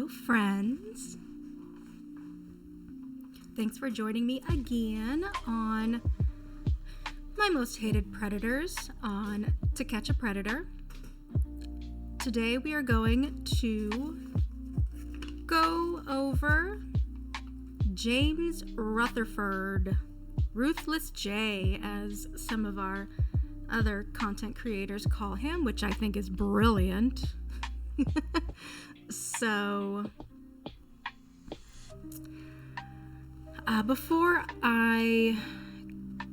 Hello, friends. Thanks for joining me again on my most hated predators on To Catch a Predator. Today we are going to go over James Rutherford, Ruthless J, as some of our other content creators call him, which I think is brilliant. So, before I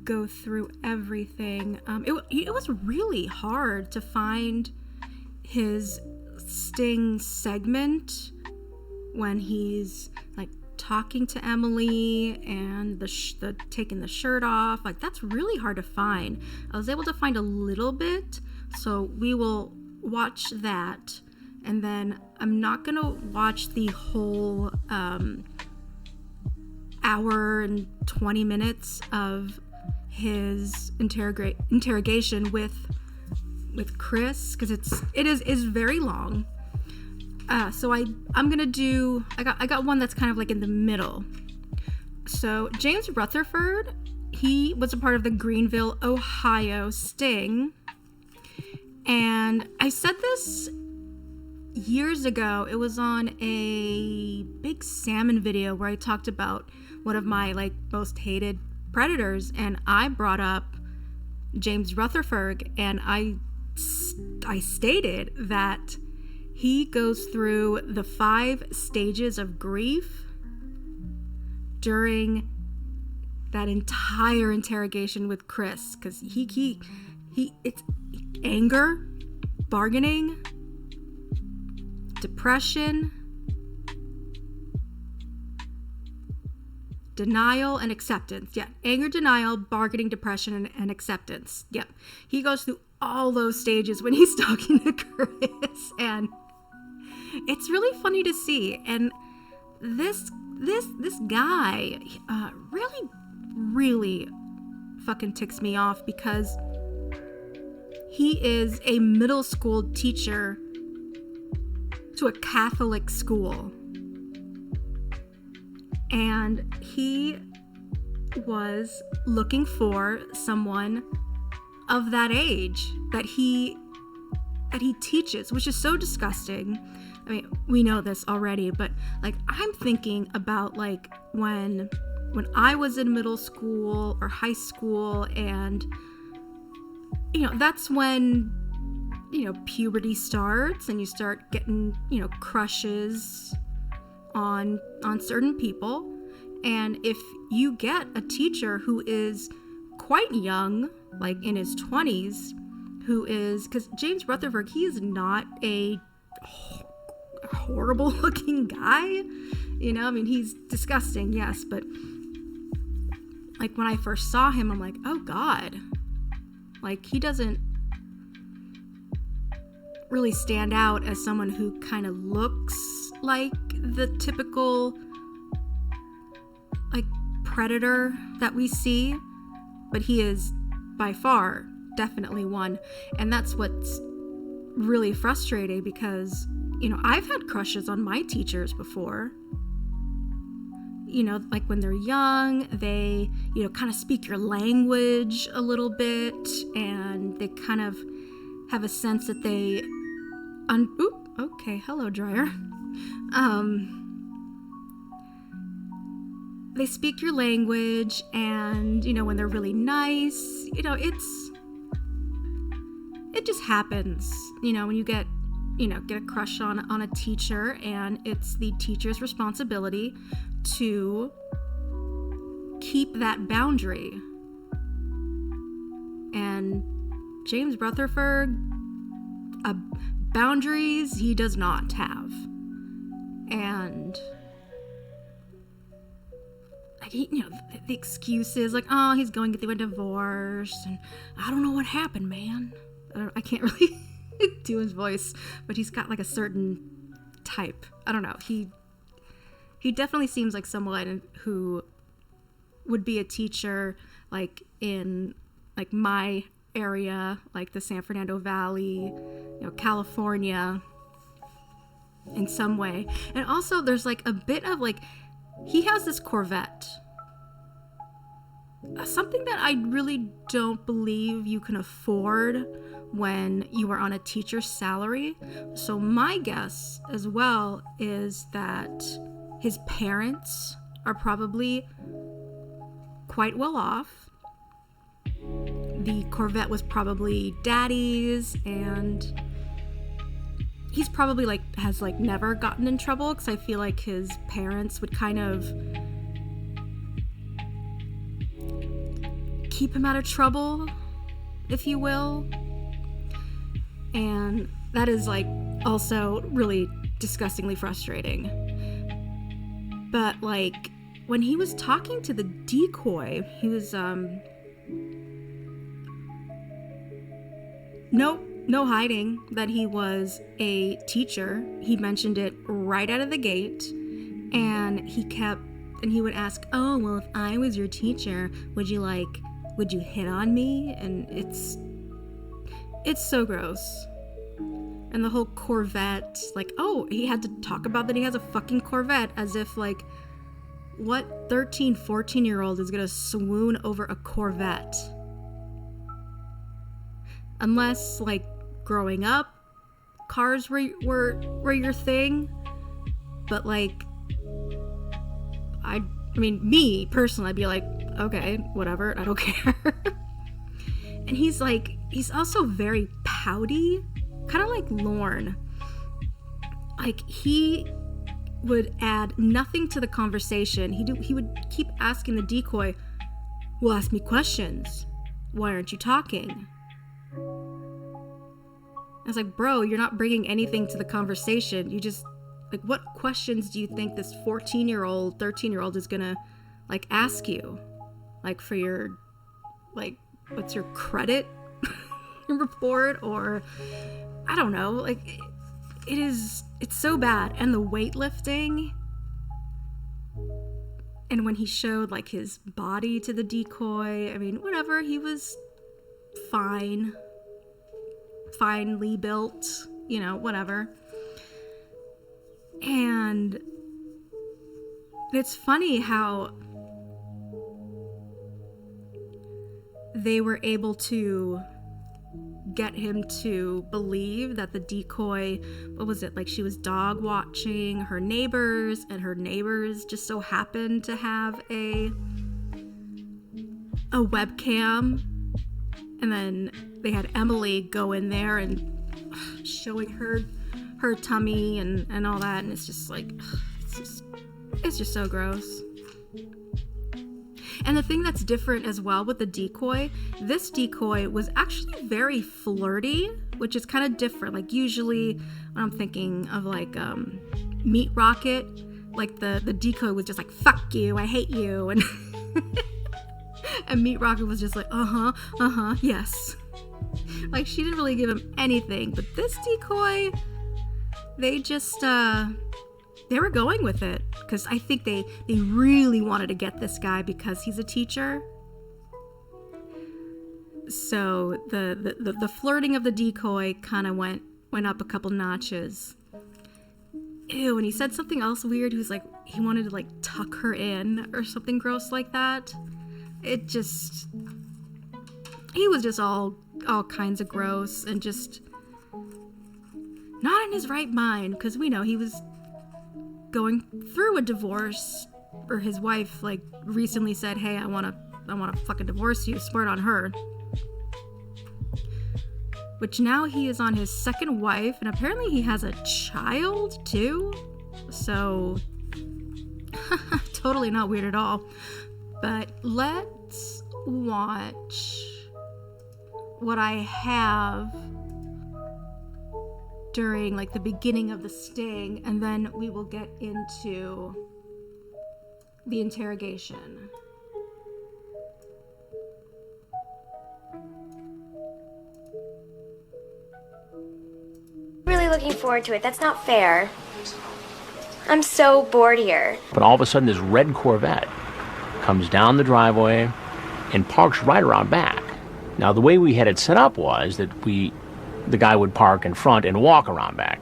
go through everything, it was really hard to find his Sting segment when he's like talking to Emily and the taking the shirt off. Like, that's really hard to find. I was able to find a little bit, so we will watch that. And then I'm not going to watch the whole hour and 20 minutes of his interrogation with Chris, because it is very long. So I'm going to do, I got one that's kind of like in the middle. So James Rutherford, he was a part of the Greenville, Ohio Sting. And I said this years ago. It was on a Big Salmon video where I talked about one of my most hated predators, and I brought up James Rutherford, and I stated that he goes through the 5 stages of grief during that entire interrogation with Chris, because it's anger, bargaining, depression, denial, and acceptance. Yeah, anger, denial, bargaining, depression, and acceptance. Yeah, he goes through all those stages when he's talking to Chris, and it's really funny to see. And this guy really fucking ticks me off, because he is a middle school teacher to a Catholic school, and he was looking for someone of that age that he teaches, which is so disgusting. I mean, we know this already, but I'm thinking about when I was in middle school or high school, and that's when puberty starts, and you start getting crushes on certain people. And if you get a teacher who is quite young, like in his 20s, who is, because James Rutherford, he is not a horrible looking guy, I mean, he's disgusting, yes, but when I first saw him, I'm like, oh god, he doesn't really stand out as someone who kind of looks like the typical predator that we see, but he is by far definitely one. And that's what's really frustrating, because I've had crushes on my teachers before. When they're young, they kind of speak your language a little bit, and they kind of have a sense that they hello dryer. They speak your language, and when they're really nice, it just happens, when you get a crush on a teacher, and it's the teacher's responsibility to keep that boundary. And James Rutherford, boundaries he does not have. And the excuses he's going through a divorce, and I don't know what happened, man. I can't really do his voice, but he's got a certain type. I don't know. He definitely seems like someone who would be a teacher in my area, the San Fernando Valley, California. in some way. And also there's like a bit of like, he has this Corvette, something that I really don't believe you can afford when you are on a teacher's salary. So my guess as well is that his parents are probably quite well off. The Corvette was probably daddy's, and he's probably like has like never gotten in trouble, because I feel like his parents would kind of keep him out of trouble, if you will. And that is like also really disgustingly frustrating. But like when he was talking to the decoy, he was no hiding that he was a teacher. He mentioned it right out of the gate, and he would ask, oh, well, if I was your teacher, would you hit on me? And it's so gross. And the whole Corvette, like, oh, he had to talk about that he has a fucking Corvette, as if like, what 13, 14-year-old is gonna swoon over a Corvette? Unless, like, growing up, cars were your thing. But, like, I mean, me, personally, I'd be like, okay, whatever, I don't care. And he's also very pouty, kind of like Lorne. Like, he would add nothing to the conversation. He would keep asking the decoy, well, ask me questions. Why aren't you talking? I was like, bro, you're not bringing anything to the conversation. You just, like, what questions do you think this 14-year-old, 13-year-old is gonna, like, ask you? Like, for your, like, what's your credit report? Or, I don't know, like, it's so bad. And the weightlifting, and when he showed, like, his body to the decoy, I mean, whatever, he was finely built, you know, whatever. And it's funny how they were able to get him to believe that the decoy, what was it, like she was dog watching her neighbors, and her neighbors just so happened to have a webcam, and then they had Emily go in there and showing her tummy and all that, and it's just like, it's just so gross. And the thing that's different as well with the decoy, this decoy was actually very flirty, which is kind of different. Like, usually when I'm thinking of like Meat Rocket, like the decoy was just like, fuck you, I hate you, and and Meat Rocket was just like, yes. Like, she didn't really give him anything. But this decoy, they just they were going with it, because I think they really wanted to get this guy because he's a teacher. So the flirting of the decoy kind of went up a couple notches. Ew, and he said something else weird. He was like, he wanted to like tuck her in or something gross like that. It just, he was just all kinds of gross and just not in his right mind, because we know he was going through a divorce, or his wife like recently said, hey, I want to fucking divorce you, smart on her. Which now he is on his second wife, and apparently he has a child too. So totally not weird at all. But let's watch what I have during like the beginning of the sting, and then we will get into the interrogation. Really looking forward to it. That's not fair. I'm so bored here. But all of a sudden this red Corvette comes down the driveway and parks right around back. Now the way we had it set up was that the guy would park in front and walk around back.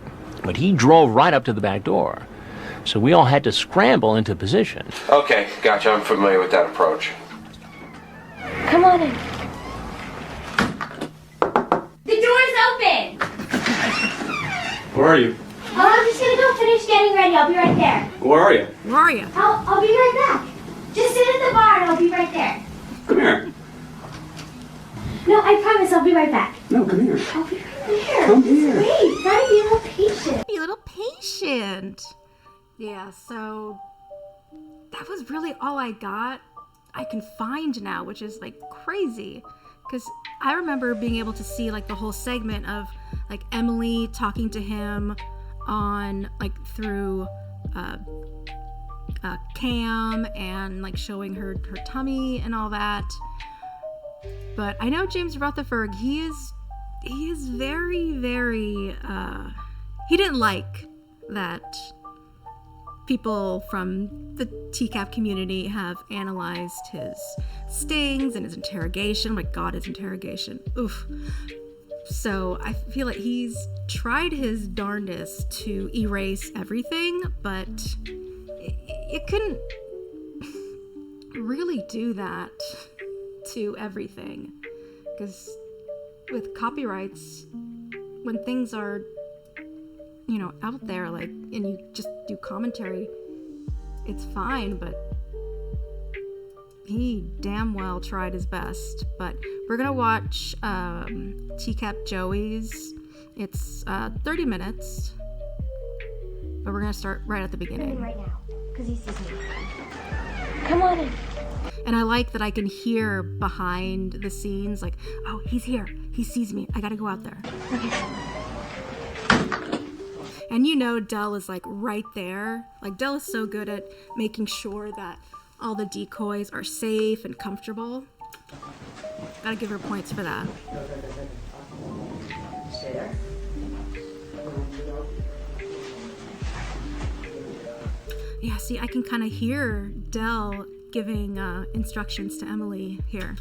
but he drove right up to the back door. So we all had to scramble into position. Okay, gotcha. I'm familiar with that approach. Come on in. The door's open! Where are you? Oh, I'm just gonna go finish getting ready. I'll be right there. Where are you? Where are you? I'll be right back. Just sit at the bar and I'll be right there. Come here. No, I promise I'll be right back. No, come here. I'll be right there. Come here. Wait, gotta be a little patient. Be a little patient. Yeah, so that was really all I can find now, which is like crazy. Because I remember being able to see like the whole segment of like Emily talking to him on like through cam and like showing her tummy and all that. But I know James Rutherford, he is very, very he didn't like that people from the TCaP community have analyzed his stings and his interrogation. My God, his interrogation. Oof. So I feel like he's tried his darndest to erase everything, but it couldn't really do that to everything. Because with copyrights, when things are, out there, like, and you just do commentary, it's fine, but he damn well tried his best. But we're gonna watch TCaP Joey's. It's 30 minutes, but we're gonna start right at the beginning. Right now, because he sees me. Come on in. And I like that I can hear behind the scenes, like, oh, he's here. He sees me. I gotta go out there. Okay. And Dell is like right there. Like Dell is so good at making sure that all the decoys are safe and comfortable. Gotta give her points for that. Stay there. Yeah, see, I can kind of hear Dell giving instructions to Emily here.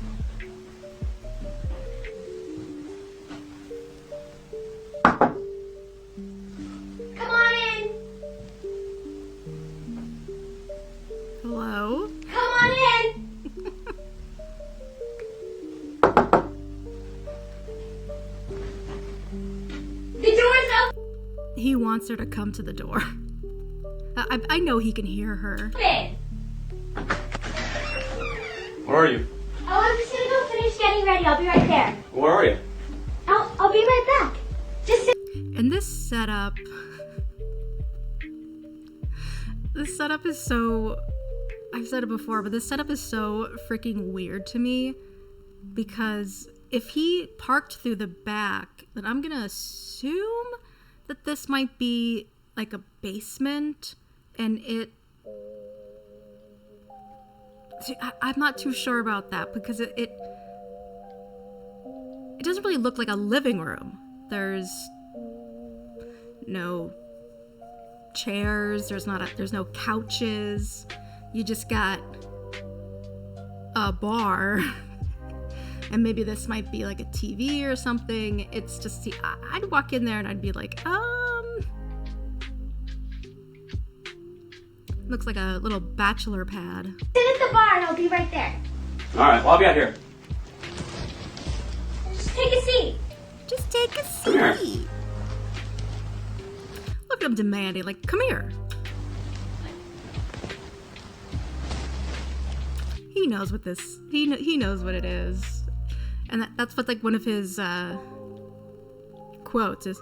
Come on in. Hello? Come on in. The door's open. He wants her to come to the door. I know he can hear her. Where are you? Oh, I'm just gonna go finish getting ready. I'll be right there. Where are you? I'll be right back. Just sit. And this setup is so, I've said it before, but this setup is so freaking weird to me, because if he parked through the back, then I'm gonna assume that this might be like a basement, and I'm not too sure about that, because it doesn't really look like a living room. There's no chairs, there's no couches. You just got a bar. And maybe this might be like a TV or something. It's just, I'd walk in there and I'd be like, looks like a little bachelor pad. Sit at the bar and I'll be right there. All right, well, I'll be out here. Just take a seat. Just take a Come here. seat. Look at him demanding, like, come here. He knows what this, he knows what it is. And that's what, like, one of his quotes is,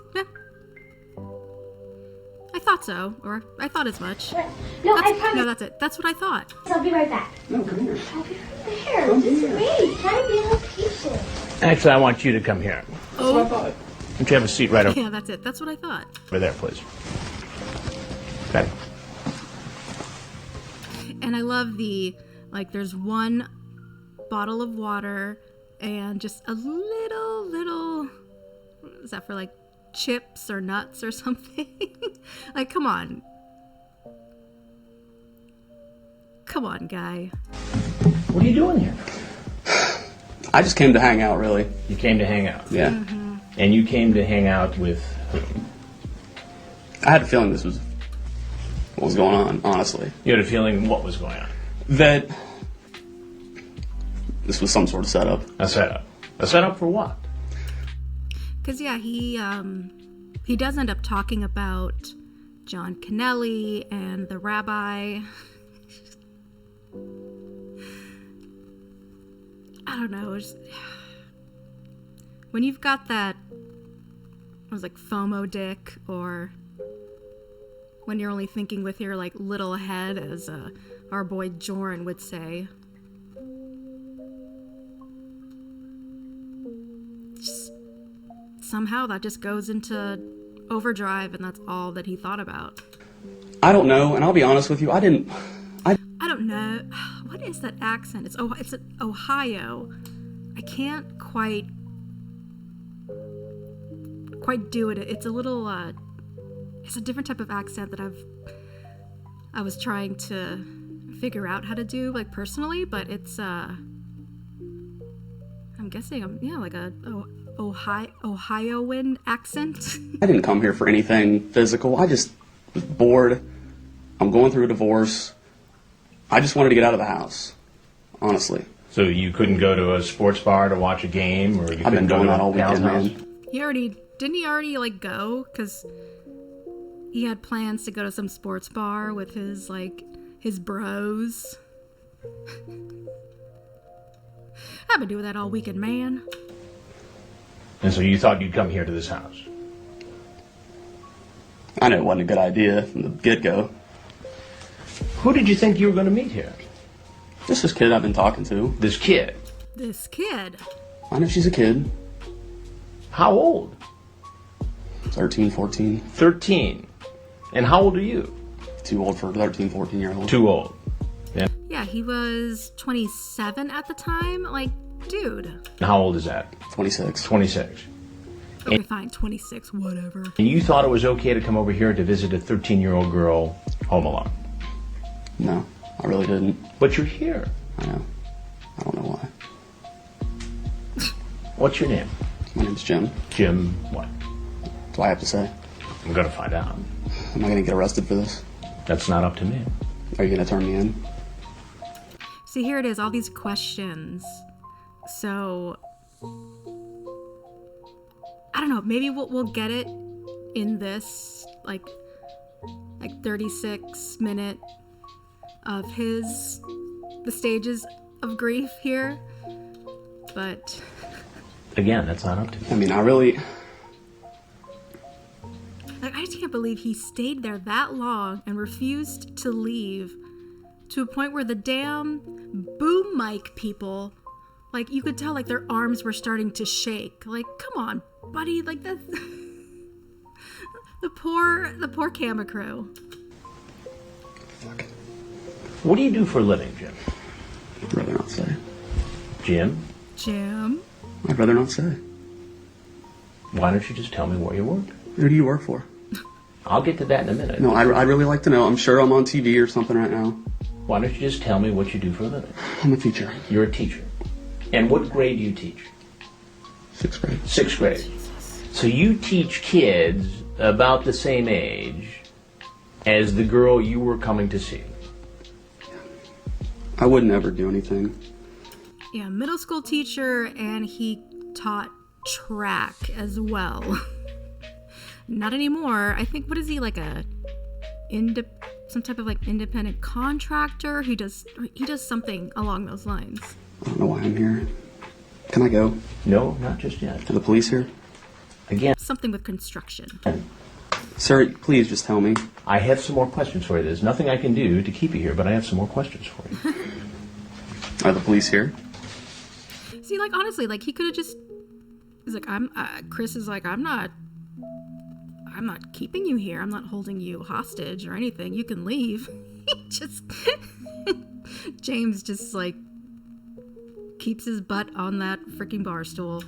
I thought so, or I thought as much. No, I promise. No, that's it. That's what I thought. I'll be right back. No, come here. I'll be right there. Just wait. Gotta be a little patient. Actually, I want you to come here. That's what I thought. Don't you have a seat right over Yeah, that's it. That's what I thought. there, please? Okay. And I love there's one bottle of water and just a little, is that for like chips or nuts or something? Like, come on. Come on, guy. What are you doing here? I just came to hang out, really. You came to hang out. Yeah. Mm-hmm. And you came to hang out with who? I had a feeling this was what was going on, honestly. You had a feeling what was going on? That this was some sort of setup. A setup. A setup for what? Because, yeah, he does end up talking about John Kennelly and the rabbi. I don't know. When you've got that, it was like FOMO dick, or when you're only thinking with your like little head, as our boy Joran would say. Just, somehow that just goes into overdrive, and that's all that he thought about. I don't know, and I'll be honest with you, I don't know. What is that accent? It's Ohio. I can't quite do it. It's a little it's a different type of accent that I was trying to figure out how to do, like, personally, but it's I'm guessing like a Ohioan accent. I didn't come here for anything physical. I just was bored. I'm going through a divorce. I just wanted to get out of the house, honestly. So you couldn't go to a sports bar to watch a game, or you I've been couldn't go doing to that a all pal's weekend, house? man. Didn't he already like go? Because he had plans to go to some sports bar with his bros. I've been doing that all weekend, man. And so you thought you'd come here to this house? I knew it wasn't a good idea from the get-go. Who did you think you were going to meet here? Just this kid I've been talking to. This kid. This kid. I know she's a kid. How old? 13, 14. 13. And how old are you? Too old for a 13, 14-year-old. Too old. Yeah, he was 27 at the time. Like, dude. And how old is that? 26. 26. Okay, fine, 26, whatever. And you thought it was okay to come over here to visit a 13-year-old girl home alone? No, I really didn't. But you're here. I know. I don't know why. What's your name? My name's Jim. Jim what? Do I have to say? I'm going to find out. Am I going to get arrested for this? That's not up to me. Are you going to turn me in? See, here it is, all these questions. So, I don't know, maybe we'll get it in this, like 36-minute of the stages of grief here, but... Again, that's not up to me. I mean, I just can't believe he stayed there that long and refused to leave, to a point where the damn boom mic people, like, you could tell, like, their arms were starting to shake. Like, come on, buddy, like, that's... the poor camera crew. Fuck. What do you do for a living, Jim? I'd rather not say. Jim? Jim? I'd rather not say. Why don't you just tell me where you work? Who do you work for? I'll get to that in a minute. No, I'd really like to know. I'm sure I'm on TV or something right now. Why don't you just tell me what you do for a living? I'm a teacher. You're a teacher. And what grade do you teach? 6th grade. 6th grade. So you teach kids about the same age as the girl you were coming to see. I would never do anything. Yeah, middle school teacher, and he taught track as well. Not anymore. I think, what is he, like some type of like independent contractor? He does something along those lines. I don't know why I'm here. Can I go? No, not just yet. Are the police here? Again, Something with construction. Sir, please just tell me. I have some more questions for you. There's nothing I can do to keep you here, but I have some more questions for you. Are the police here? See, like, honestly, like, he could have just... He's like, Chris is like, I'm not keeping you here. I'm not holding you hostage or anything. You can leave. James just, like, keeps his butt on that freaking bar stool.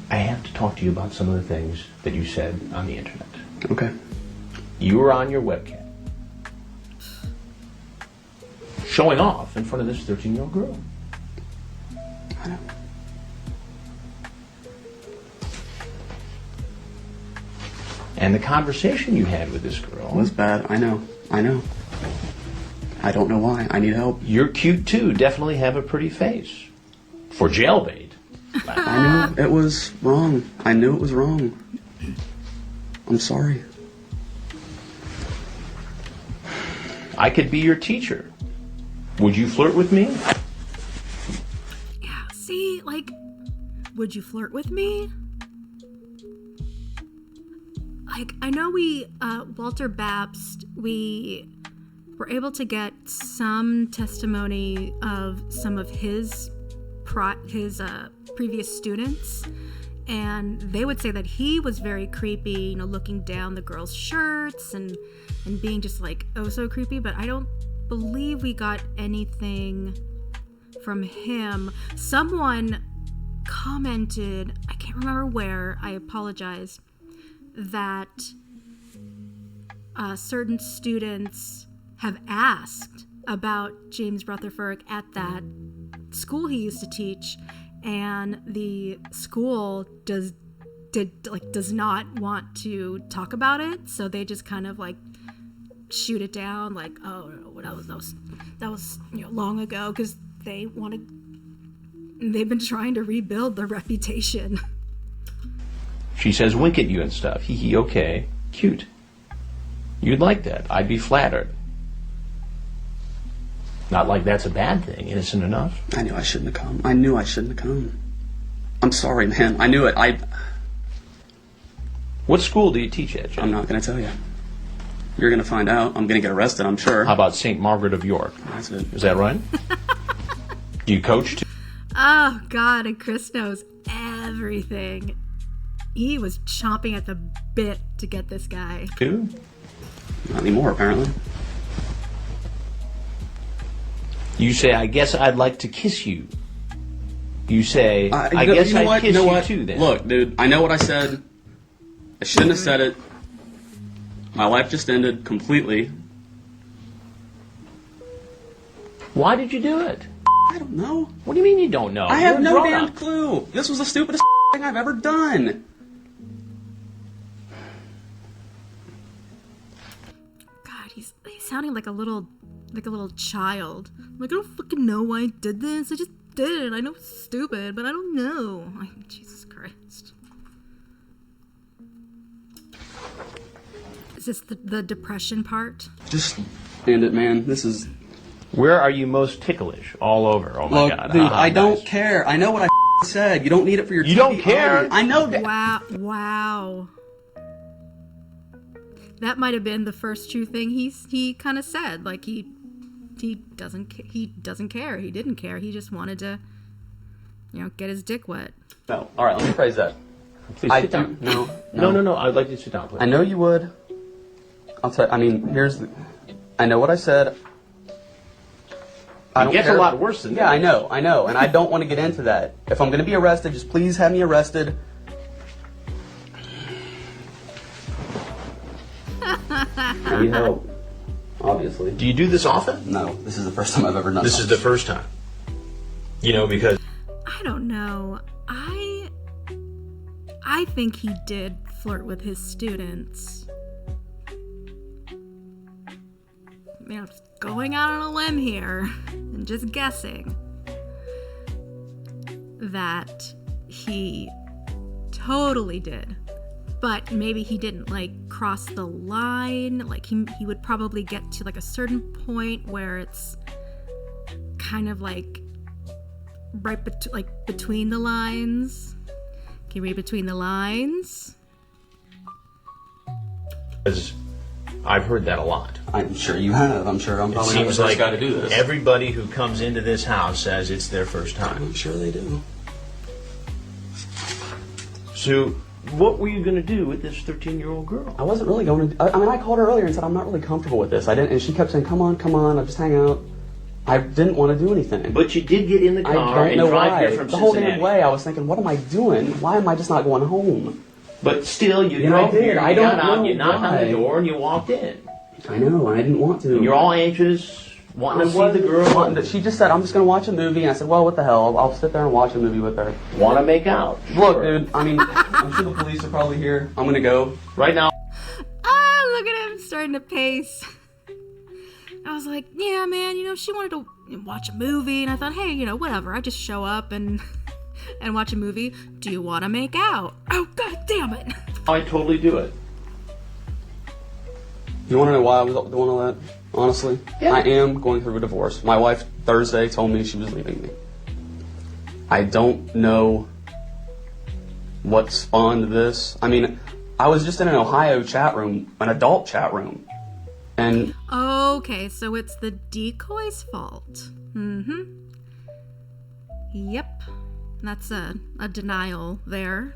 I have to talk to you about some of the things that you said on the internet. Okay. You were on your webcam showing off in front of this 13-year-old girl. I know. And the conversation you had with this girl It was bad. I know. I don't know why. I need help. You're cute too. Definitely have a pretty face. For jailbait. I knew it was wrong. I knew it was wrong. I'm sorry. I could be your teacher. Would you flirt with me? Yeah, see, like, would you flirt with me? Like, I know Walter Babst, we were able to get some testimony of some of his previous students, and they would say that he was very creepy, you know, looking down the girls' shirts and being just like, oh, so creepy, but I don't believe we got anything from him. Someone commented, I can't remember where, I apologize, that certain students have asked about James Rutherford at that school he used to teach, and the school does not want to talk about it, so they just kind of like shoot it down, like, oh, that was you know, long ago, because they've been trying to rebuild their reputation. She says wink at you and stuff. Hee hee, okay. Cute. You'd like that. I'd be flattered. Not like that's a bad thing. Innocent enough. I knew I shouldn't have come. I knew I shouldn't have come. I'm sorry, man. I knew it. What school do you teach at, Jim? I'm not going to tell you. You're going to find out. I'm going to get arrested, I'm sure. How about St. Margaret of York? That's it. Is that right? Do you coach too? Oh, God, and Chris knows everything. He was chomping at the bit to get this guy. Not anymore, apparently. You say, I guess I'd like to kiss you. You say, I guess I'd kiss you too then. Look, dude, I know what I said. I shouldn't have said it. My life just ended completely. Why did you do it? I don't know. What do you mean you don't know? I have no You're a damn grown-up. clue. This was the stupidest thing I've ever done. God, he's sounding like a little child. Like, I don't fucking know why I did this. I just did it. I know it's stupid, but I don't know. Jesus Christ. Is this the depression part? Just end it, man. This is... Where are you most ticklish? All over. Oh my Look, God. dude, I don't nice. care. I know what I said. You don't need it for your You TV don't care? audience. I know that. Wow. That might have been the first true thing he kind of said. Like, he doesn't care. He didn't care. He just wanted to, you know, get his dick wet. No. All right, let me phrase that. Please sit down. No. I'd like you to sit down, please. I know you would. I'll tell. I mean, I know what I said. It gets a lot worse than that. Yeah, I know, and I don't want to get into that. If I'm going to be arrested, just please have me arrested. I need help, obviously. Do you do this often? No, this is the first time I've ever done This is the first time. You know, because... I don't know. I think he did flirt with his students. You know, just going out on a limb here and just guessing that he totally did. But maybe he didn't, like, cross the line. Like, he would probably get to, like, a certain point where it's kind of, like, between the lines. Can you read between the lines? Because I've heard that a lot. I'm sure you have. I'm sure I'm It probably not the seems first like guy to do this. everybody who comes into this house says it's their first time. I'm sure they do. So, what were you going to do with this 13-year-old girl? I wasn't really going to. I mean, I called her earlier and said I'm not really comfortable with this. I didn't, and she kept saying, "Come on, I'll just hang out." I didn't want to do anything. But you did get in the I car don't and know drive why. here from The whole Cincinnati. damn way, I was thinking, "What am I doing? Why am I just not going home?" But still, you And I drove did. here. I You don't got out, know you knocked on why. the door, and you walked in. I know, and I didn't want to. And you're all anxious, wanting to see the girl. She just said, "I'm just going to watch a movie," and I said, "Well, what the hell? I'll sit there and watch a movie with her." Want to make out. Look, Sure. dude. I mean, I'm sure the police are probably here. I'm going to go. Right now. starting to pace. I was like, yeah, man, she wanted to watch a movie, and I thought, hey, whatever. I just show up and watch a movie. Do you want to make out? Oh, god damn it. I totally do it. You want to know why I was doing all that? Honestly, Yeah. I am going through a divorce. My wife Thursday told me she was leaving me. I don't know what spawned this. I mean, I was just in an Ohio chat room, an adult chat room, and Okay, so it's the decoy's fault. Yep. That's a denial there.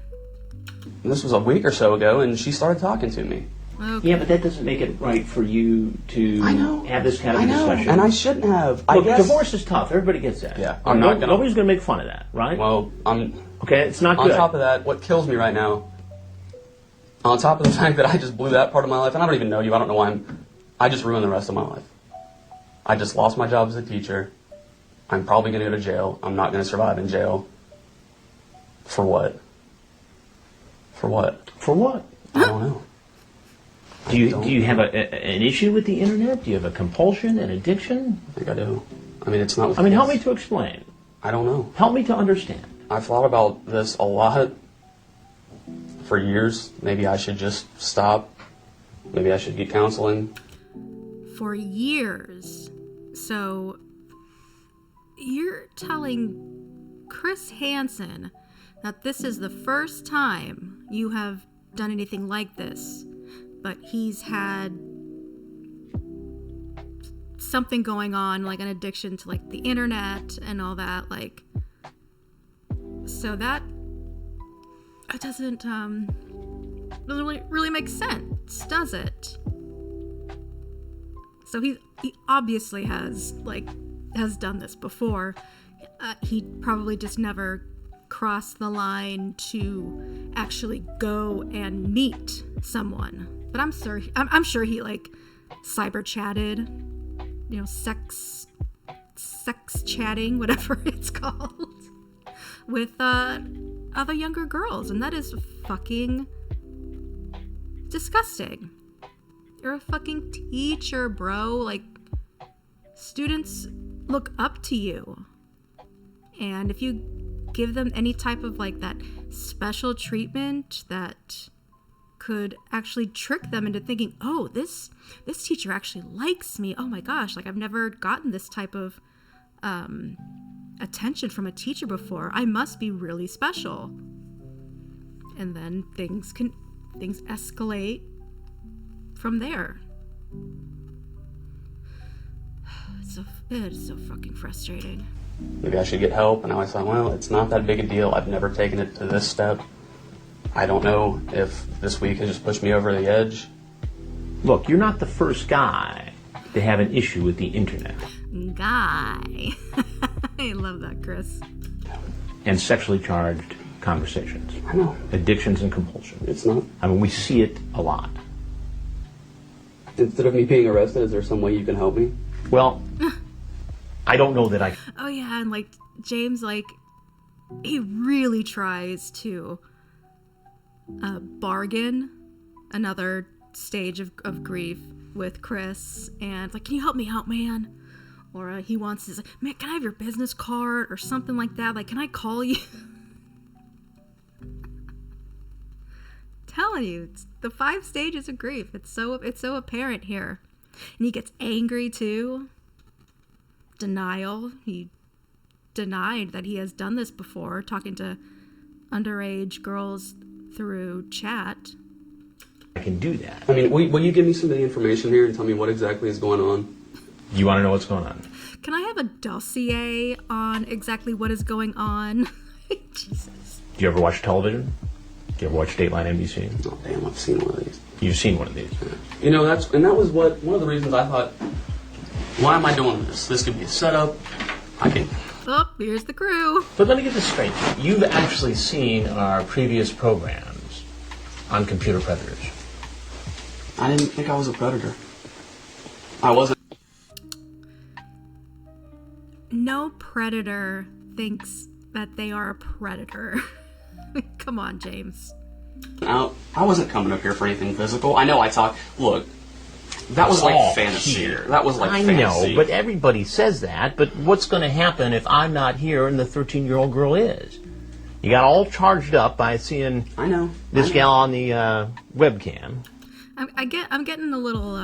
this was a week or so ago, and she started talking to me. Okay. Yeah, but that doesn't make it right for you to I know. have this kind of I know, discussion. and I shouldn't have. I Look, guess. divorce is tough. Everybody gets that. Yeah, I'm not gonna- Nobody's going to make fun of that, right? Well, Okay, it's not on good. top of that, what kills me right now, on top of the fact that I just blew that part of my life, and I don't even know you, I don't know why I just ruined the rest of my life. I just lost my job as a teacher. I'm probably going to go to jail. I'm not going to survive in jail. For what? For what? For what? I don't know. Do you have an issue with the internet? Do you have a compulsion, an addiction? I think I do. I mean, it's not. I mean, help me to explain. I don't know. Help me to understand. I've thought about this a lot for years. Maybe I should just stop. Maybe I should get counseling. For years. So you're telling Chris Hansen that this is the first time you have done anything like this, but he's had something going on, like an addiction to like the internet and all that, like, so that doesn't really make sense, does it? So he obviously has done this before. He probably just never crossed the line to actually go and meet someone. But I'm sure he like cyber chatted, sex chatting, whatever it's called, with other younger girls, and that is fucking disgusting. You're a fucking teacher, bro. Like, students look up to you. And if you give them any type of like that special treatment that could actually trick them into thinking, oh, this teacher actually likes me. Oh my gosh, like I've never gotten this type of attention from a teacher before. I must be really special. And then things escalate from there. It is so fucking frustrating. Maybe I should get help. And I was like, well, it's not that big a deal. I've never taken it to this step. I don't know if this week has just pushed me over the edge. Look, you're not the first guy to have an issue with the internet. Guy. I love that, Chris. And sexually charged conversations. I know. Addictions and compulsion. It's not. I mean, we see it a lot. Instead of me being arrested, is there some way you can help me? Well, I don't know that I... Oh yeah, and like James, like he really tries to bargain another stage of grief with Chris, and like, can you help me out, man? Or he wants his, man, can I have your business card or something like that? Like, can I call you? Telling you, it's the 5 stages of grief. It's so apparent here. And he gets angry too. Denial. He denied that he has done this before, talking to underage girls through chat. I can do that. I mean, will you give me some of the information here and tell me what exactly is going on? You want to know what's going on? Can I have a dossier on exactly what is going on? Jesus. Do you ever watch television? Do you ever watch Dateline NBC? Oh, damn, I've seen one of these. You've seen one of these. You know, that was one of the reasons I thought, why am I doing this? This could be a setup. I can... Oh, here's the crew. But let me get this straight. You've actually seen our previous programs on computer predators. I didn't think I was a predator. I wasn't. No predator thinks that they are a predator. Come on, James. I wasn't coming up here for anything physical. I know I talk. Look, That was like all fantasy. here. That was like I fantasy. know, but everybody says that. But what's going to happen if I'm not here and the 13-year-old girl is? You got all charged up by seeing this gal on the webcam. I'm getting a little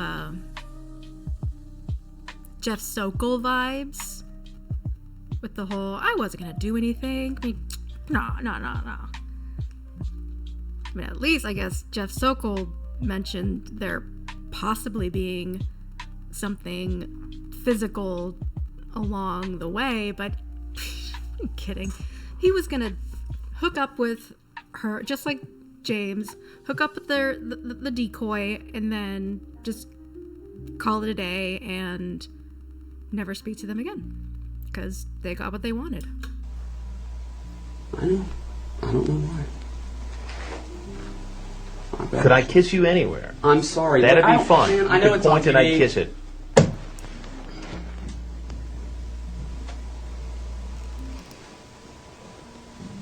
Jeff Sokol vibes with the whole I wasn't gonna do anything. I mean, no. I mean, at least I guess Jeff Sokol mentioned there possibly being something physical along the way, but I'm kidding. He was gonna hook up with her, just like James, hook up with the decoy, and then just call it a day and never speak to them again because they got what they wanted. I know. I don't know why. Could I kiss you anywhere? I'm sorry. That'd be fun. Man, I You know could it's on point and I'd TV. kiss it.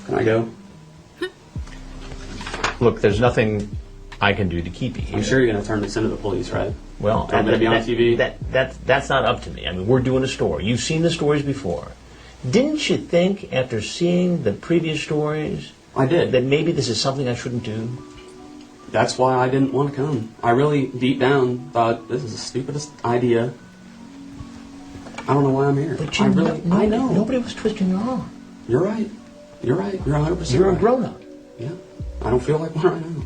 Can I go? Look, there's nothing I can do to keep you here. I'm sure you're going to turn this into the police, right? Well, I'm going to be on TV. That's not up to me. I mean, we're doing a story. You've seen the stories before. Didn't you think, after seeing the previous stories, I did. that maybe this is something I shouldn't do? That's why I didn't want to come. I really, deep down, thought this is the stupidest idea. I don't know why I'm here. But I know. Nobody was twisting your arm. You're right. You're right. You're 100% You're right. a grown-up. Yeah. I don't feel like one right now.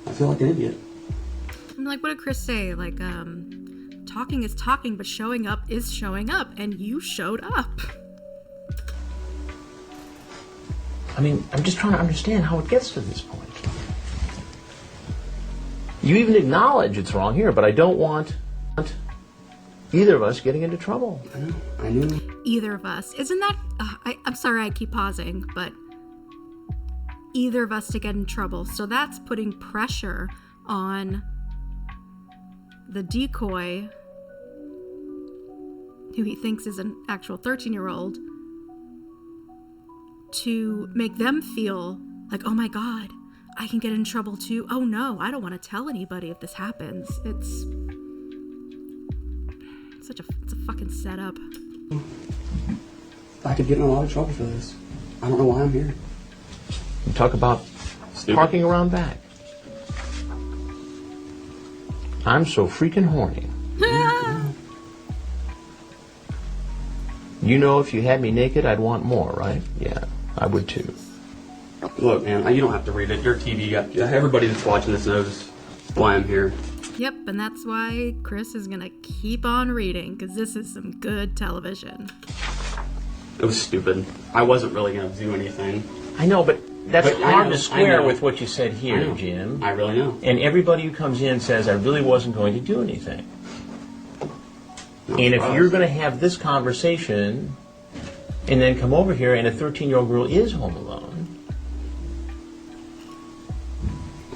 I feel like an idiot. I'm like, what did Chris say? Like, talking is talking, but showing up is showing up, and you showed up. I mean, I'm just trying to understand how it gets to this point. You even acknowledge it's wrong here, but I don't want either of us getting into trouble. I knew. Either of us. Isn't that... I'm sorry I keep pausing, but either of us to get in trouble. So that's putting pressure on the decoy, who he thinks is an actual 13-year-old, to make them feel like, oh my God, I can get in trouble too. Oh no, I don't want to tell anybody if this happens. It's a fucking setup. I could get in a lot of trouble for this. I don't know why I'm here. You talk about parking around back. I'm so freaking horny. You know, if you had me naked, I'd want more, right? Yeah, I would too. Look, man, you don't have to read it. Your TV got... Everybody that's watching this knows why I'm here. Yep, and that's why Chris is gonna keep on reading, because this is some good television. It was stupid. I wasn't really going to do anything. I know, but that's But hard to I square know. with what you said I here, know. Jim. I really know. And everybody who comes in says, I really wasn't going to do anything. Not And if surprised. you're going to have this conversation and then come over here and a 13-year-old girl is home alone,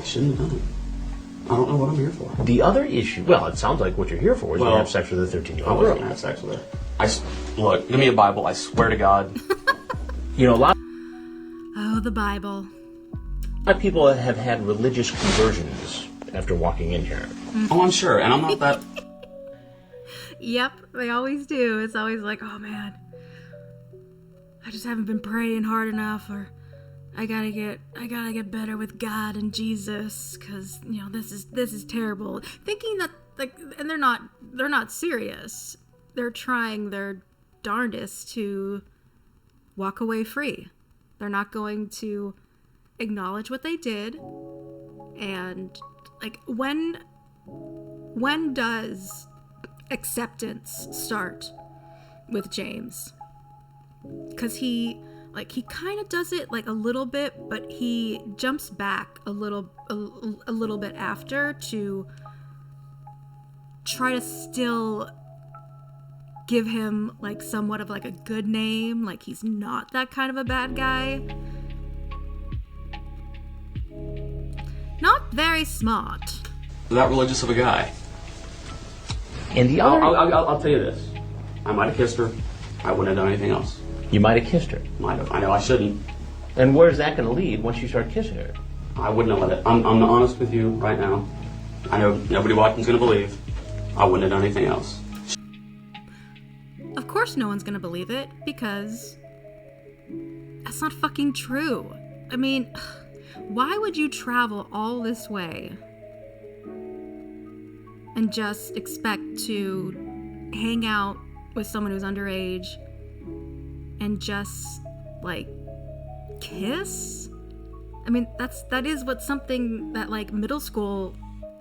I shouldn't have done it. I don't know what I'm here for. the other issue, well, it sounds like what you're here for is to have sex with a 13-year-old I girl. wasn't going to have sex with her. Look, give me a Bible. I swear to God. You know, a lot Oh, the Bible. of people have had religious conversions after walking in here. Oh, I'm sure. And I'm not that... Yep, they always do. It's always like, oh man, I just haven't been praying hard enough, or I gotta get better with God and Jesus, because you know this is terrible. Thinking that, like, and they're not serious. They're trying their darndest to walk away free. They're not going to acknowledge what they did. And like, when does acceptance start with James? Because he kind of does it like a little bit, but he jumps back a little bit after to try to still give him like somewhat of like a good name, like he's not that kind of a bad guy. Not very smart. that religious of a guy. And the other... I'll tell you this. I might have kissed her. I wouldn't have done anything else. You might have kissed her. Might have. I know I shouldn't. And where's that going to lead once you start kissing her? I wouldn't have let it. I'm honest with you right now. I know nobody watching's going to believe. I wouldn't have done anything else. Of course no one's gonna believe it, because that's not fucking true. I mean, why would you travel all this way and just expect to hang out with someone who's underage and just, like, kiss? I mean, that is what something that, like, middle school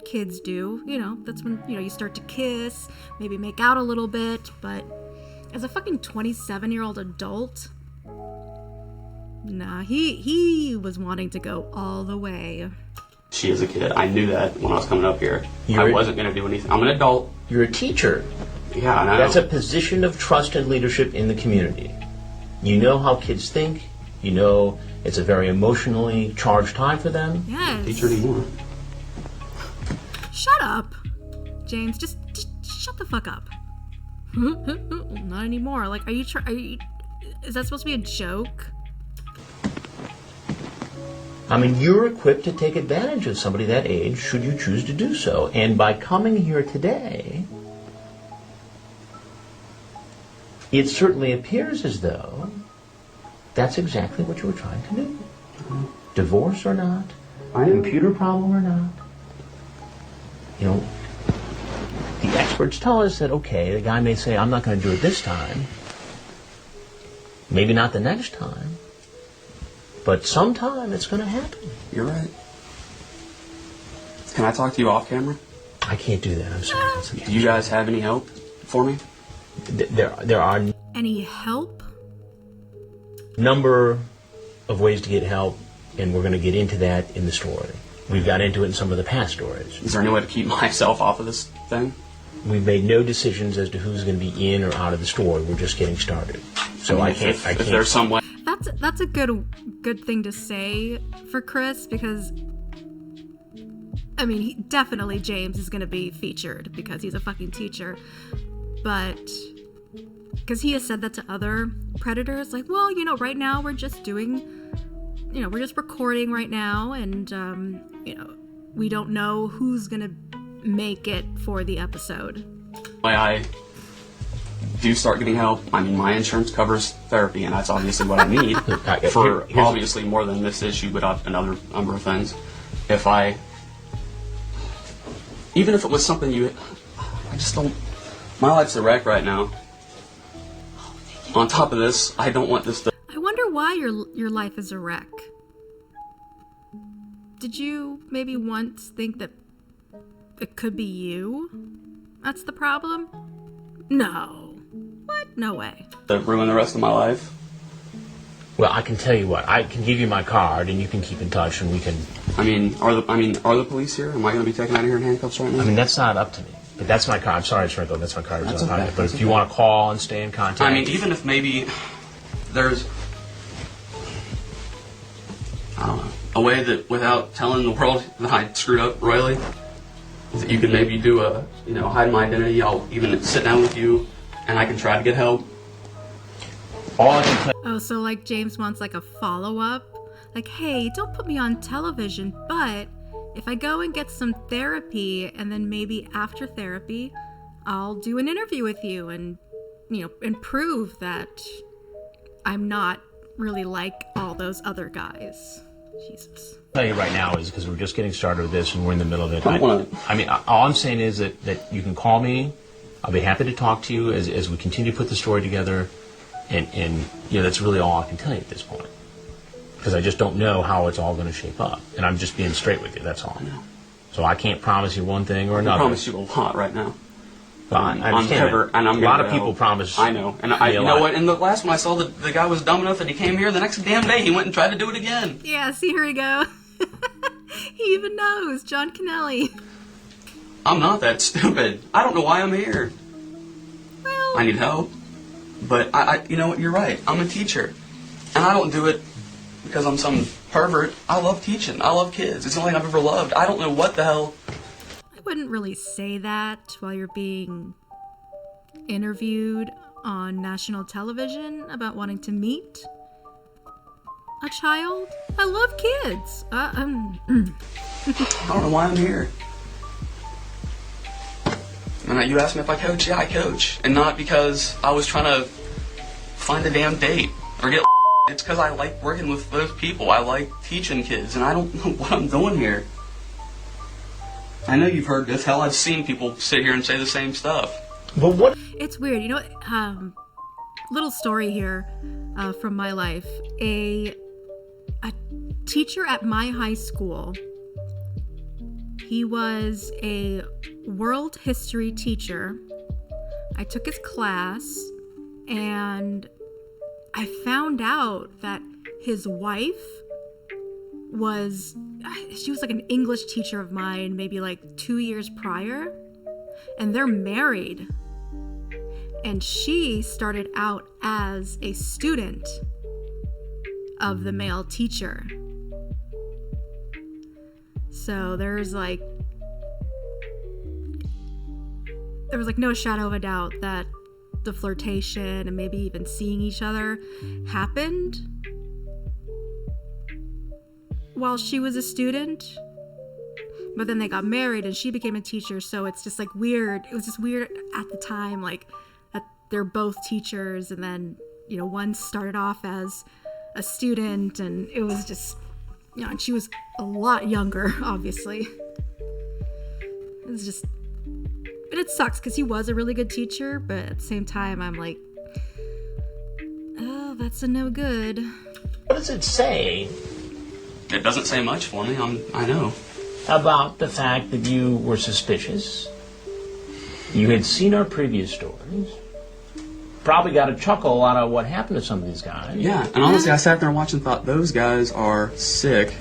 kids do. You know, that's when, you know, you start to kiss, maybe make out a little bit, but as a fucking 27-year-old adult, nah, he was wanting to go all the way. She is a kid. I knew that when I was coming up here. I wasn't going to do anything. I'm an adult. You're a teacher. Yeah, I know. That's a position of trust and leadership in the community. You know how kids think. You know it's a very emotionally charged time for them. Yes. Teacher anymore. Shut up, James. Just shut the fuck up. Not anymore. Like, are you? Is that supposed to be a joke? I mean, you're equipped to take advantage of somebody that age should you choose to do so. And by coming here today, it certainly appears as though that's exactly what you were trying to do. Divorce or not, computer problem or not. You know, the experts tell us that, okay, the guy may say, I'm not going to do it this time. Maybe not the next time. But sometime it's going to happen. You're right. Can I talk to you off camera? I can't do that. I'm sorry. Do you guys have any help for me? There are Any help? number of ways to get help, and we're going to get into that in the story. We've got into it in some of the past stories. Is there any way to keep myself off of this thing? We've made no decisions as to who's going to be in or out of the story. We're just getting started. So I can't. If there's some way. That's a good thing to say for Chris, because I mean, definitely James is going to be featured because he's a fucking teacher, but because he has said that to other predators, like, well, you know, right now we're just doing, you know, we're just recording right now, and you know, we don't know who's going to make it for the episode. Why I do start getting help, I mean, my insurance covers therapy, and that's obviously what I need for obviously more than this issue, but another number of things. Even if it was something I just don't, my life's a wreck right now. On top of this, I don't want this to. I wonder why your life is a wreck. Did you maybe once think that it could be you that's the problem? No. What? No way. To ruin the rest of my life. Well, I can tell you what. I can give you my card, and you can keep in touch, and we can. Are the police here? Am I going to be taken out of here in handcuffs right now? I mean, that's not up to me. But that's my card. I'm sorry, Sprinkle. That's my card. That's okay. But if you want to call and stay in contact. I mean, even if maybe there's, I don't know, a way that without telling the world that I screwed up royally, that you can maybe do hide my identity. I'll even sit down with you, and I can try to get help. All I can tell. Oh, so like James wants like a follow-up? Like, hey, don't put me on television, but if I go and get some therapy, and then maybe after therapy, I'll do an interview with you and, and prove that I'm not really like all those other guys. Jesus. I'll tell you right now is because we're just getting started with this and we're in the middle of it. I mean, all I'm saying is that you can call me. I'll be happy to talk to you as we continue to put the story together. And that's really all I can tell you at this point. Because I just don't know how it's all going to shape up. And I'm just being straight with you, that's all. So I can't promise you one thing or another. I promise you a lot right now. Well, I understand that. And I'm a lot of people promise. I know. And you know what? In the last one I saw the guy was dumb enough that he came here the next damn day. He went and tried to do it again. Yeah, see, here we go. He even knows. John Kennelly. I'm not that stupid. I don't know why I'm here. Well, I need help. But you know what? You're right. I'm a teacher. And I don't do it because I'm some pervert. I love teaching. I love kids. It's the only thing I've ever loved. I don't know what the hell. I wouldn't really say that while you're being interviewed on national television about wanting to meet a child. I love kids. I don't know why I'm here. And you asked me if I coach. Yeah, I coach. And not because I was trying to find a damn date or get it's because I like working with those people. I like teaching kids, and I don't know what I'm doing here. I know you've heard this. Hell, I've seen people sit here and say the same stuff. But what? It's weird, you know. Little story here from my life. A teacher at my high school. He was a world history teacher. I took his class, and I found out that his wife was like an English teacher of mine maybe like 2 years prior, and they're married. And she started out as a student of the male teacher. So there was like no shadow of a doubt that the flirtation and maybe even seeing each other happened while she was a student. But then they got married and she became a teacher, so it's just like weird. It was just weird at the time, like that they're both teachers, and then, you know, one started off as a student, and it was just, you know, and she was a lot younger, obviously. It was just, and it sucks because he was a really good teacher, but at the same time, I'm like, oh, that's a no good. What does it say? It doesn't say much for me. I know. About the fact that you were suspicious. You had seen our previous stories. Probably got a chuckle out of what happened to some of these guys. Yeah, and honestly, I sat there and watched and thought, those guys are sick.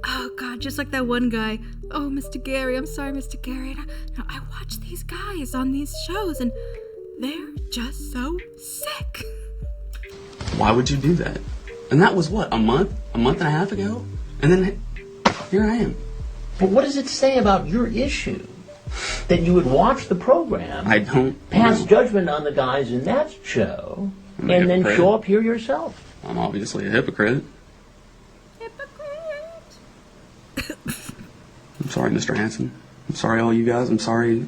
Oh, God, just like that one guy. Oh, Mr. Gary, I'm sorry, Mr. Gary. No, I watch these guys on these shows, and they're just so sick. Why would you do that? And that was what, a month and a half ago? And then here I am. But what does it say about your issue? That you would watch the program, I don't pass know. judgment on the guys in that show, I'm a and then hypocrite. show up here yourself. I'm obviously a hypocrite. I'm sorry, Mr. Hanson. I'm sorry, all you guys. I'm sorry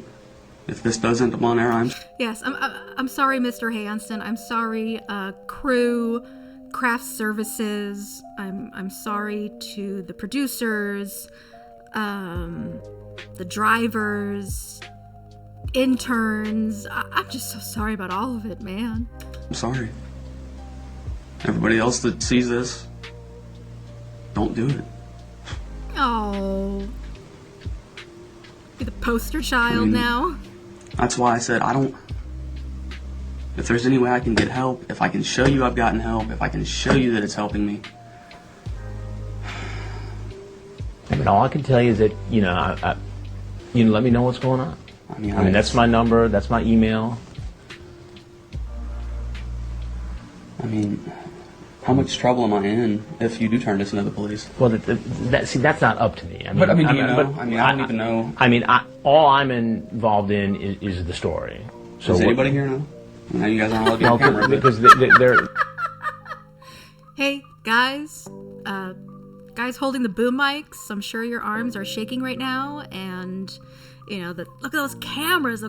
if this does end up on air. Yes, I'm sorry, Mr. Hanson. I'm sorry, crew, craft services. I'm sorry to the producers, the drivers, interns. I'm just so sorry about all of it, man. I'm sorry. Everybody else that sees this, don't do it. Oh, be the poster child now. That's why I said if there's any way I can get help, if I can show you I've gotten help, if I can show you that it's helping me. I mean, all I can tell you is that, you know, let me know what's going on. I mean, that's my number, that's my email. I mean, how much trouble am I in if you do turn this into the police? Well, that's not up to me. I mean, But I mean, do you know? I don't even know. I mean, all I'm involved in is the story. So Does anybody here know? I know you guys aren't allowed to be on camera, because they're Hey, guys. Guys holding the boom mics. I'm sure your arms are shaking right now. And, you know, look at those cameras.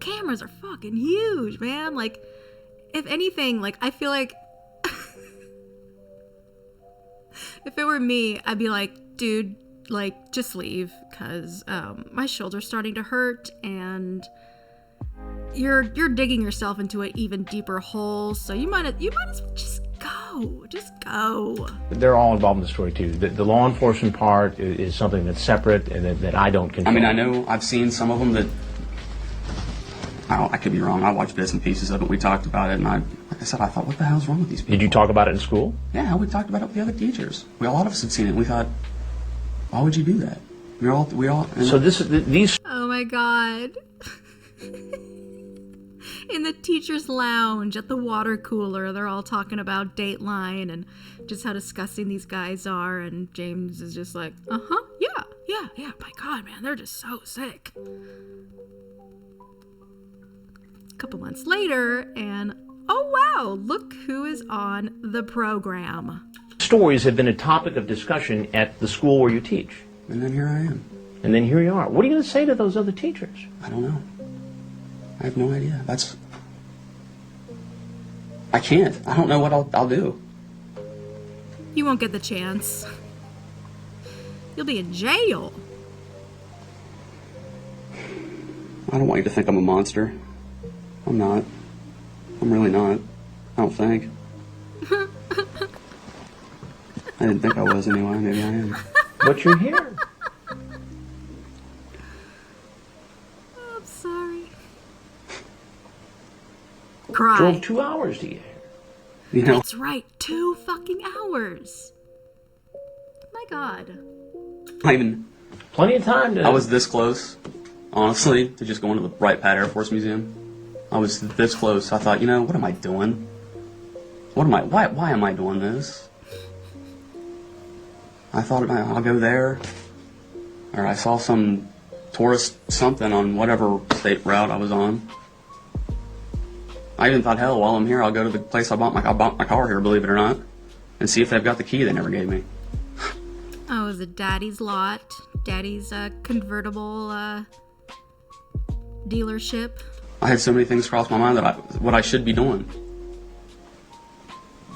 Cameras are fucking huge, man. Like, if anything, like, I feel like if it were me, I'd be like, dude, like, just leave. Because my shoulder's starting to hurt. And you're digging yourself into an even deeper hole. So you might as well just go. Just go. They're all involved in the story too. The law enforcement part is something that's separate and that I don't control. I mean, I know I've seen some of them that I could be wrong. I watched bits and pieces of it. We talked about it, and like I said, I thought, what the hell's wrong with these people? Did you talk about it in school? Yeah, we talked about it with the other teachers. A lot of us had seen it. And we thought, why would you do that? We all. So these. Oh my God. In the teacher's lounge at the water cooler, they're all talking about Dateline and just how disgusting these guys are, and James is just like, yeah, my God, man, they're just so sick. A couple months later, and oh wow, look who is on the program. Stories have been a topic of discussion at the school where you teach. And then here I am. And then here you are. What are you going to say to those other teachers? I don't know. I have no idea. I can't. I don't know what I'll do. You won't get the chance. You'll be in jail. I don't want you to think I'm a monster. I'm not. I'm really not. I don't think. I didn't think I was anyway. Maybe I am. But you're here. I'm sorry. Cry. Drove 2 hours to get here. You know, That's right, 2 fucking hours. My God. Plenty of time to... I was this close, honestly, to just going to the Wright Pat Air Force Museum. I was this close. I thought, what am I doing? Why am I doing this? I thought I'll go there. Or I saw some tourist something on whatever state route I was on. I even thought, hell, while I'm here, I'll go to the place I bought my car here, believe it or not, and see if they've got the key they never gave me. Oh, it was a Daddy's lot. Daddy's convertible dealership. I had so many things cross my mind that what I should be doing.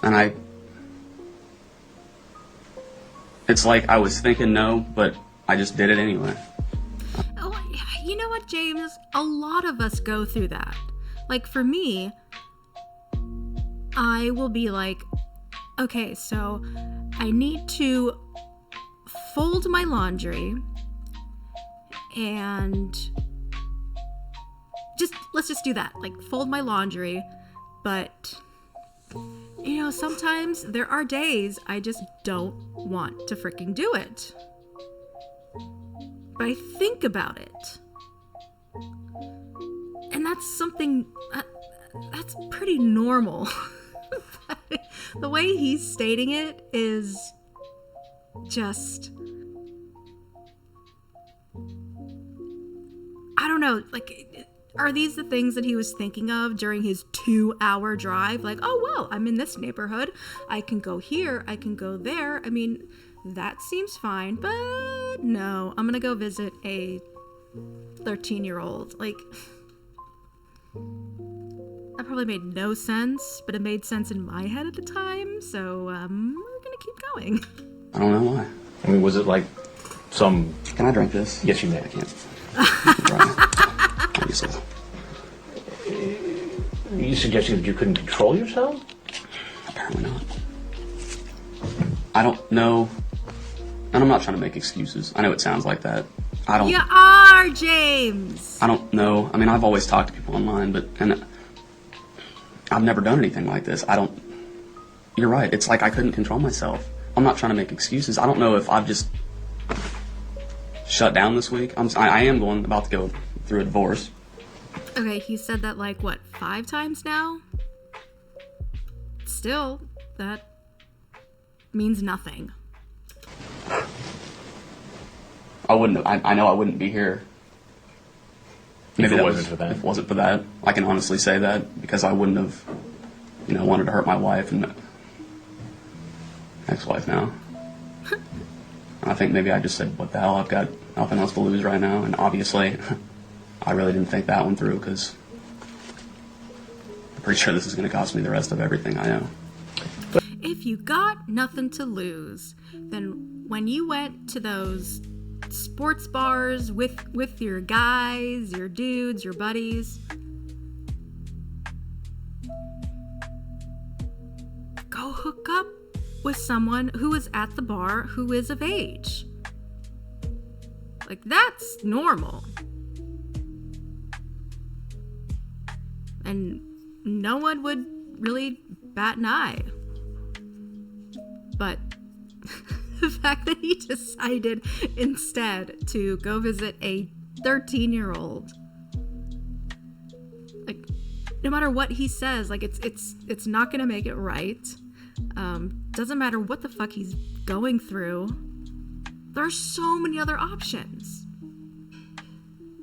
And it's like I was thinking no, but I just did it anyway. Oh, you know what, James? A lot of us go through that. Like, for me, I will be like, okay, so I need to fold my laundry and let's just do that. Like, fold my laundry, but sometimes there are days I just don't want to freaking do it. But I think about it. And that's something that's pretty normal. The way he's stating it is just, I don't know, like, are these the things that he was thinking of during his 2-hour drive? Like, oh, well, I'm in this neighborhood. I can go here. I can go there. I mean, that seems fine, but no, I'm gonna go visit a 13-year-old. Like, that probably made no sense, but it made sense in my head at the time, so we're gonna keep going. I don't know why. I mean, was it like some... Can I drink this? Yes, you may. I can't. Obviously. Are you suggesting that you couldn't control yourself? Apparently not. I don't know. And I'm not trying to make excuses. I know it sounds like that. You are, James! I don't know. I mean, I've always talked to people online, and I've never done anything like this. You're right. It's like I couldn't control myself. I'm not trying to make excuses. I don't know if I've just shut down this week. I am about to go through a divorce. Okay, he said that, like, what, 5 times now? Still, that means nothing. I know I wouldn't be here. Maybe if it wasn't for that. If it wasn't for that. I can honestly say that because I wouldn't have, wanted to hurt my wife and ex-wife now. And I think maybe I just said, what the hell, I've got nothing else to lose right now. And obviously, I really didn't think that one through because I'm pretty sure this is going to cost me the rest of everything I know. If you got nothing to lose, then when you went to those sports bars with your guys, your dudes, your buddies, go hook up with someone who is at the bar who is of age. Like, that's normal. And no one would really bat an eye. But the fact that he decided instead to go visit a 13-year-old, like, no matter what he says, like, it's not gonna make it right. Doesn't matter what the fuck he's going through. There are so many other options,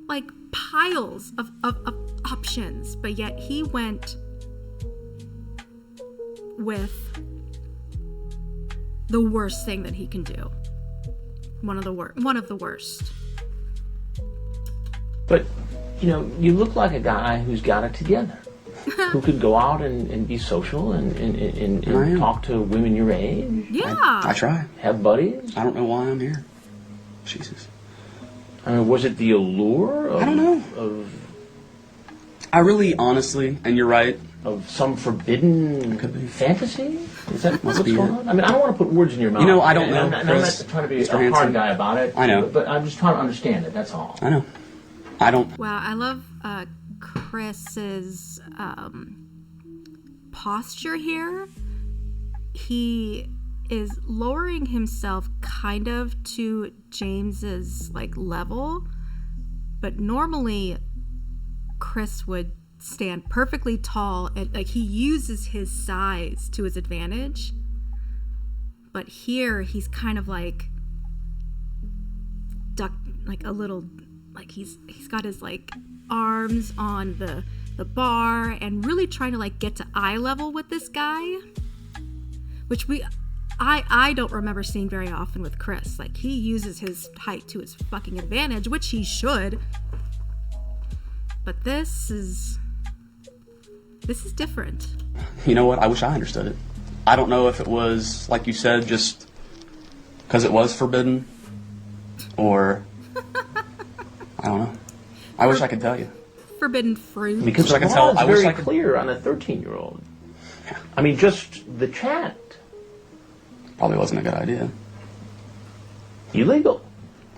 like piles of options, but yet he went with the worst thing that he can do. One of the worst. But, you know, you look like a guy who's got it together. Who could go out and be social and talk to women your age. Yeah. I try. Have buddies. I don't know why I'm here. Jesus. I mean, was it the allure of... I don't know. I really, honestly, and you're right. Of some forbidden fantasy? Is that what's be going on? I mean, I don't want to put words in your mouth. You know, I don't know, I'm not trying to be Mr. a hard Hanson. guy about it. I know. But I'm just trying to understand it, that's all. I know. I don't... Wow, I love Chris's posture here. He is lowering himself kind of to James's like level, but normally Chris would stand perfectly tall and like he uses his size to his advantage, but here he's kind of like ducked like a little, like he's got his like arms on the bar and really trying to like get to eye level with this guy, which I don't remember seeing very often with Chris. Like he uses his height to his fucking advantage, which he should, but this is different. You know what? I wish I understood it. I don't know if it was, like you said, just because it was forbidden, or I don't know. I wish I could tell you. Forbidden fruit. Because I the can law tell. is I wish very I could clear on a 13-year-old. I mean, just the chat. Probably wasn't a good idea. Illegal.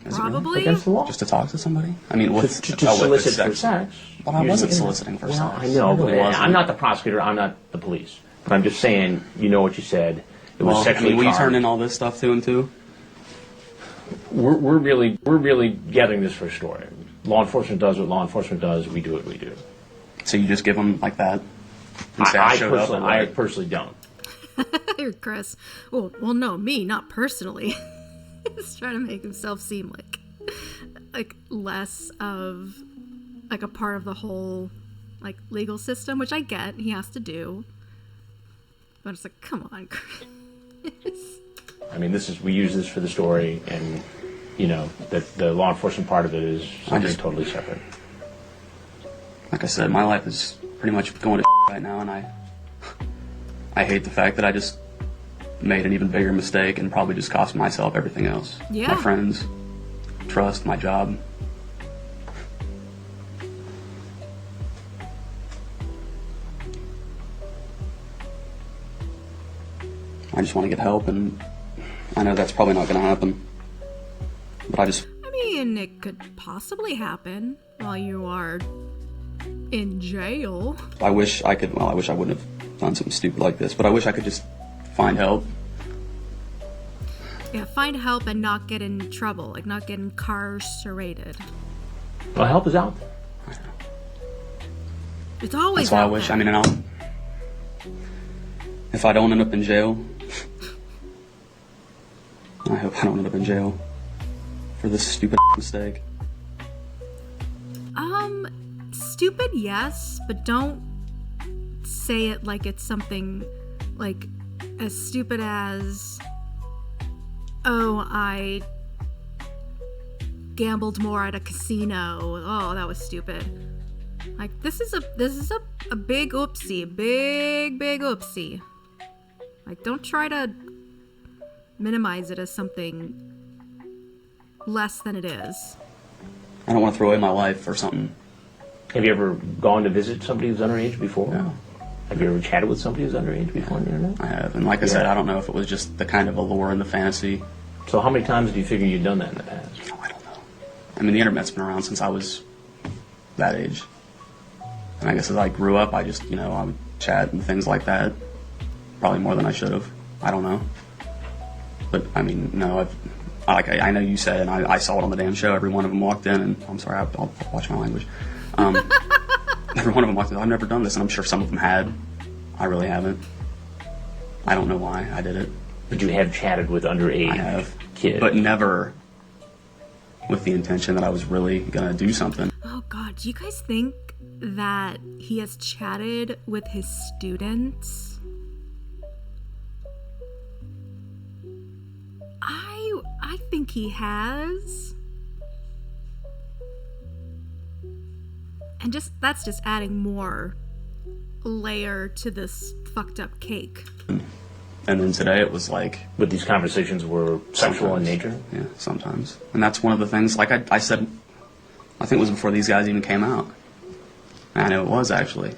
Is it really? Probably. Against the law. Just to talk to somebody? I mean, what's to solicit for sex. But I wasn't Using- soliciting for well, sex. I know, but It wasn't. I'm not the prosecutor. I'm not the police. But I'm just saying, you know what you said. It was Well, sexually will you charged. turn in all this stuff two and two? We're really gathering this for a story. Law enforcement does what law enforcement does. We do what we do. So you just give them like that? And say I showed up at I like, personally don't. Here, Chris. Well, no, me, not personally. He's trying to make himself seem like less of like a part of the whole like legal system, which I get he has to do. But it's like, come on, Chris. I mean, we use this for the story, and you know that the law enforcement part of it is something totally separate. like I said, my life is pretty much going to right now, and I hate the fact that I just made an even bigger mistake and probably just cost myself everything else. Yeah. My friends, trust, my job. I just want to get help, and I know that's probably not going to happen. But I mean, it could possibly happen while you are in jail. I wish I could, well, I wish I wouldn't have done something stupid like this, but I wish I could just find help. Yeah, find help and not get in trouble, like not get incarcerated. Well, help is out there. It's always That's why I out wish, there. I mean, if I don't end up in jail, I hope I don't end up in jail for this stupid mistake. Stupid, yes, but don't say it like it's something like as stupid as, oh, I gambled more at a casino. Oh, that was stupid. Like this is a big oopsie, big oopsie. Like don't try to minimize it as something less than it is. I don't want to throw away my life or something. Have you ever gone to visit somebody who's underage before? No. Have you ever chatted with somebody who's underage before on the internet? I have, and like I said, I don't know if it was just the kind of allure and the fantasy. So how many times do you figure you've done that in the past? Oh, I don't know. I mean, the internet's been around since I was that age. And I guess as I grew up, I just, I would chat and things like that. Probably more than I should have. I don't know. But, I mean, no, I know you said, and I saw it on the damn show, every one of them walked in, and I'm sorry, I'll watch my language. Every one of them walked in, I've never done this, and I'm sure some of them had. I really haven't. I don't know why I did it. But you have chatted with underage I have. kids. But never with the intention that I was really going to do something. Oh God, do you guys think that he has chatted with his students? I think he has. And that's just adding more layer to this fucked up cake. And then today it was like... But these conversations were sexual in nature? Yeah, sometimes. And that's one of the things, like I said, I think it was before these guys even came out. And it was, actually.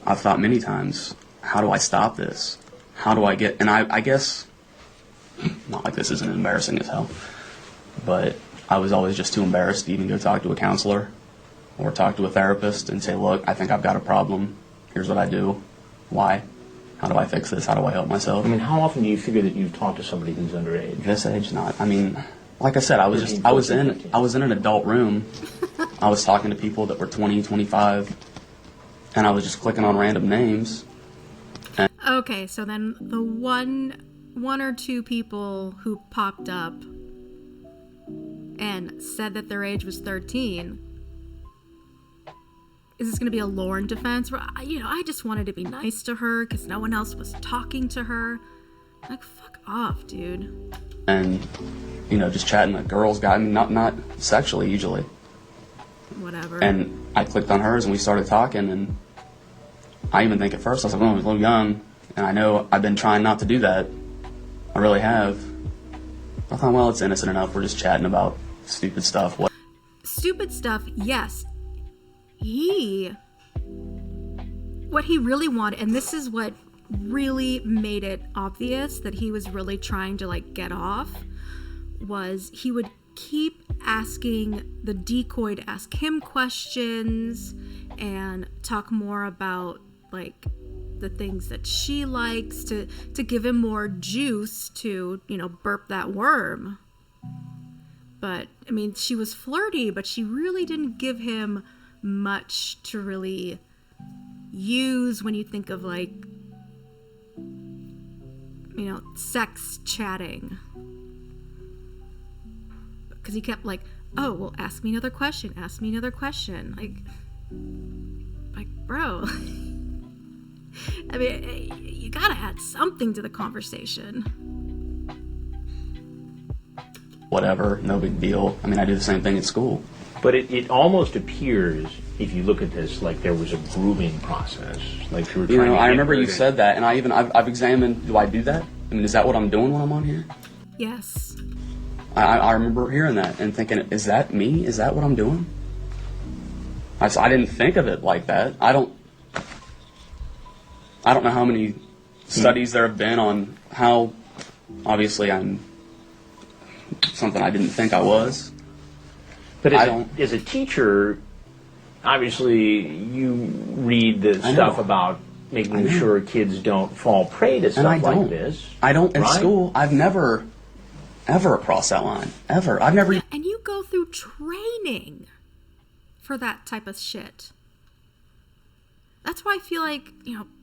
I've thought many times, how do I stop this? How do I get... And I guess, not like this isn't embarrassing as hell, but I was always just too embarrassed to even go talk to a counselor or talk to a therapist and say, look, I think I've got a problem. Here's what I do. Why? How do I fix this? How do I help myself? I mean, how often do you figure that you've talked to somebody who's underage? This age, not. I mean, like I said, I was in an adult room. I was talking to people that were 20, 25, and I was just clicking on random names. Okay, so then the one or two people who popped up and said that their age was 13, is this going to be a Lauren defense? Where, I just wanted to be nice to her because no one else was talking to her. Like, fuck off, dude. And, just chatting with girls, I mean, not sexually, usually. Whatever. And I clicked on hers and we started talking, and I even think at first, I was like, well, I was a little young, and I know I've been trying not to do that. I really have. I thought, well, it's innocent enough. We're just chatting about stupid stuff. Stupid stuff, yes. What he really wanted, and this is what really made it obvious that he was really trying to, get off, was he would keep asking the decoy to ask him questions and talk more about, the things that she likes to give him more juice to, burp that worm. But, I mean, she was flirty, but she really didn't give him much to really use when you think of sex chatting, because he kept oh, well, ask me another question, like bro. I mean, you gotta add something to the conversation. Whatever, no big deal. I mean, I do the same thing at school. But it almost appears, if you look at this, like there was a grooming process. Like you were trying to... I remember you said that, and I've examined, do I do that? I mean, is that what I'm doing when I'm on here? Yes. I remember hearing that and thinking, is that me? Is that what I'm doing? I didn't think of it like that. I don't know how many studies there have been on how, obviously, I'm something I didn't think I was. But as a teacher, obviously you read the stuff about making sure kids don't fall prey to stuff like this. I don't. In school, I've never, ever crossed that line. Ever. I've never... And you go through training for that type of shit. That's why I feel like,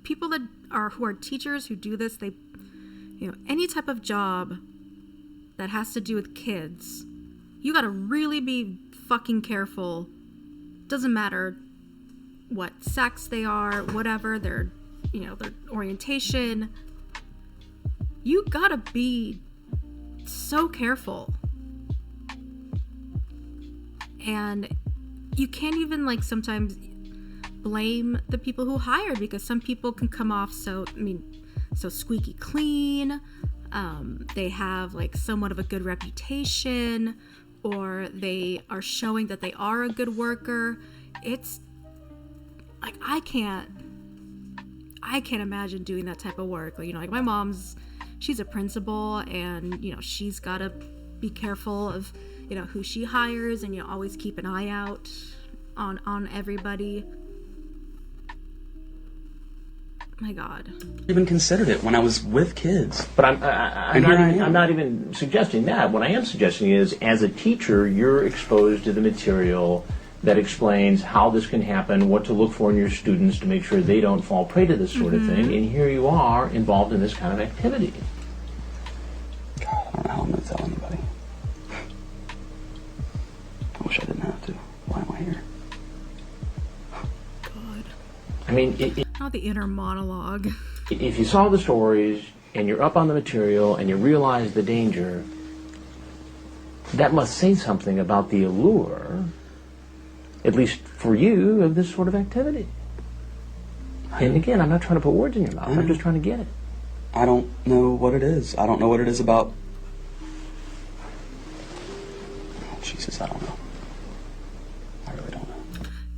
people who are teachers who do this, they, any type of job that has to do with kids, you gotta really be fucking careful. Doesn't matter what sex they are, whatever, their orientation. You gotta be so careful. And you can't even, sometimes blame the people who hired, because some people can come off so squeaky clean. They have somewhat of a good reputation, or they are showing that they are a good worker. It's I can't imagine doing that type of work. My mom's, she's a principal, and she's got to be careful of who she hires, and always keep an eye out on everybody. My God. I even considered it when I was with kids. But I'm not even suggesting that. What I am suggesting is, as a teacher, you're exposed to the material that explains how this can happen, what to look for in your students to make sure they don't fall prey to this sort of thing, and here you are involved in this kind of activity. God, I don't know how I'm going to tell anybody. I wish I didn't have to. Why am I here? God. I mean, the inner monologue. If you saw the stories and you're up on the material and you realize the danger, that must say something about the allure at least for you, of this sort of activity. And again, I'm not trying to put words in your mouth. I'm just trying to get it. I don't know what it is. I don't know what it is about. Oh, Jesus, I don't know. I really don't know.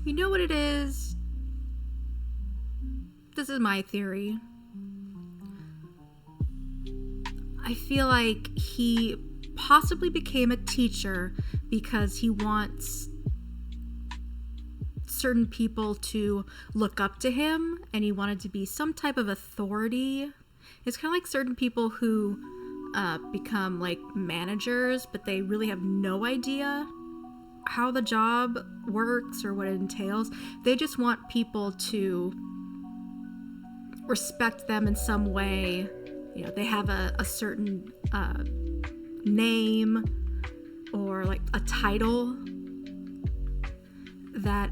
You know what it is? This is my theory. I feel like he possibly became a teacher because he wants certain people to look up to him, and he wanted to be some type of authority. It's kind of like certain people who become like managers, but they really have no idea how the job works or what it entails. They just want people to respect them in some way. You know, they have a certain name or like a title that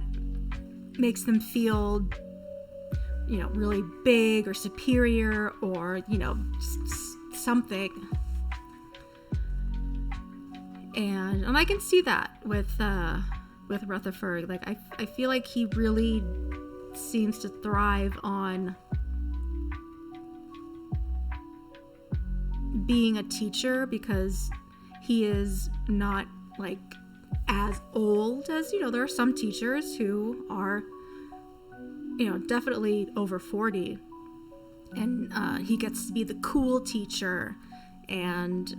makes them feel, you know, really big or superior or, you know, something. And I can see that with Rutherford. Like I feel like he really seems to thrive on being a teacher because he is not like as old as, you know, there are some teachers who are, you know, definitely over 40, and he gets to be the cool teacher. And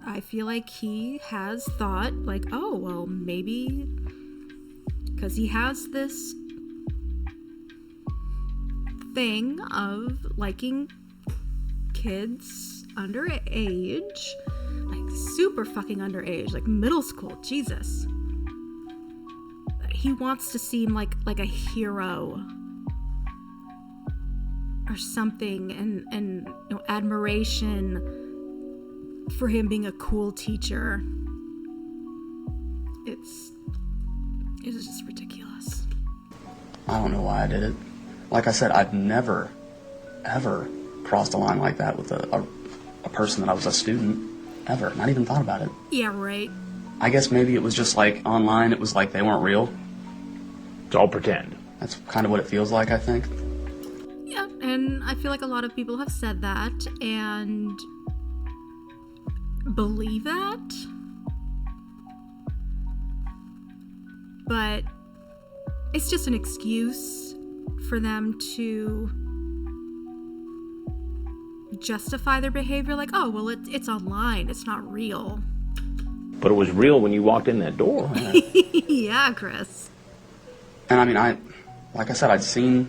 I feel like he has thought like, oh, well, maybe because he has this thing of liking kids underage, like super fucking underage, like middle school, Jesus. He wants to seem like a hero or something, and you know, admiration for him being a cool teacher. It is just ridiculous. I don't know why I did it. Like I said, I've never, ever crossed a line like that with a person that I was a student. Ever. Not even thought about it. Yeah, right. I guess maybe it was just like online, it was like they weren't real. It's all pretend. That's kind of what it feels like, I think. Yeah, and I feel like a lot of people have said that and believe that. But it's just an excuse for them to justify their behavior, like, oh, well, it's online, it's not real. But it was real when you walked in that door. Yeah, Chris. And I mean, like I said, I'd seen,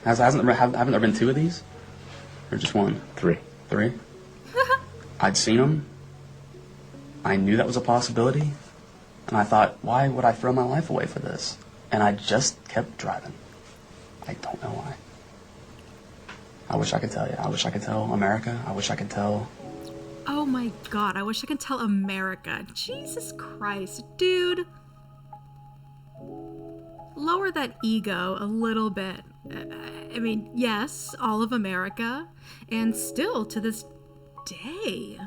haven't there been 2 of these? Or just 1? 3. 3? I'd seen them. I knew that was a possibility. And I thought, why would I throw my life away for this? And I just kept driving. I don't know why. I wish I could tell you. I wish I could tell America. I wish I could tell... Oh my God, I wish I could tell America. Jesus Christ, dude. Lower that ego a little bit. I mean, yes, all of America. And still, to this day,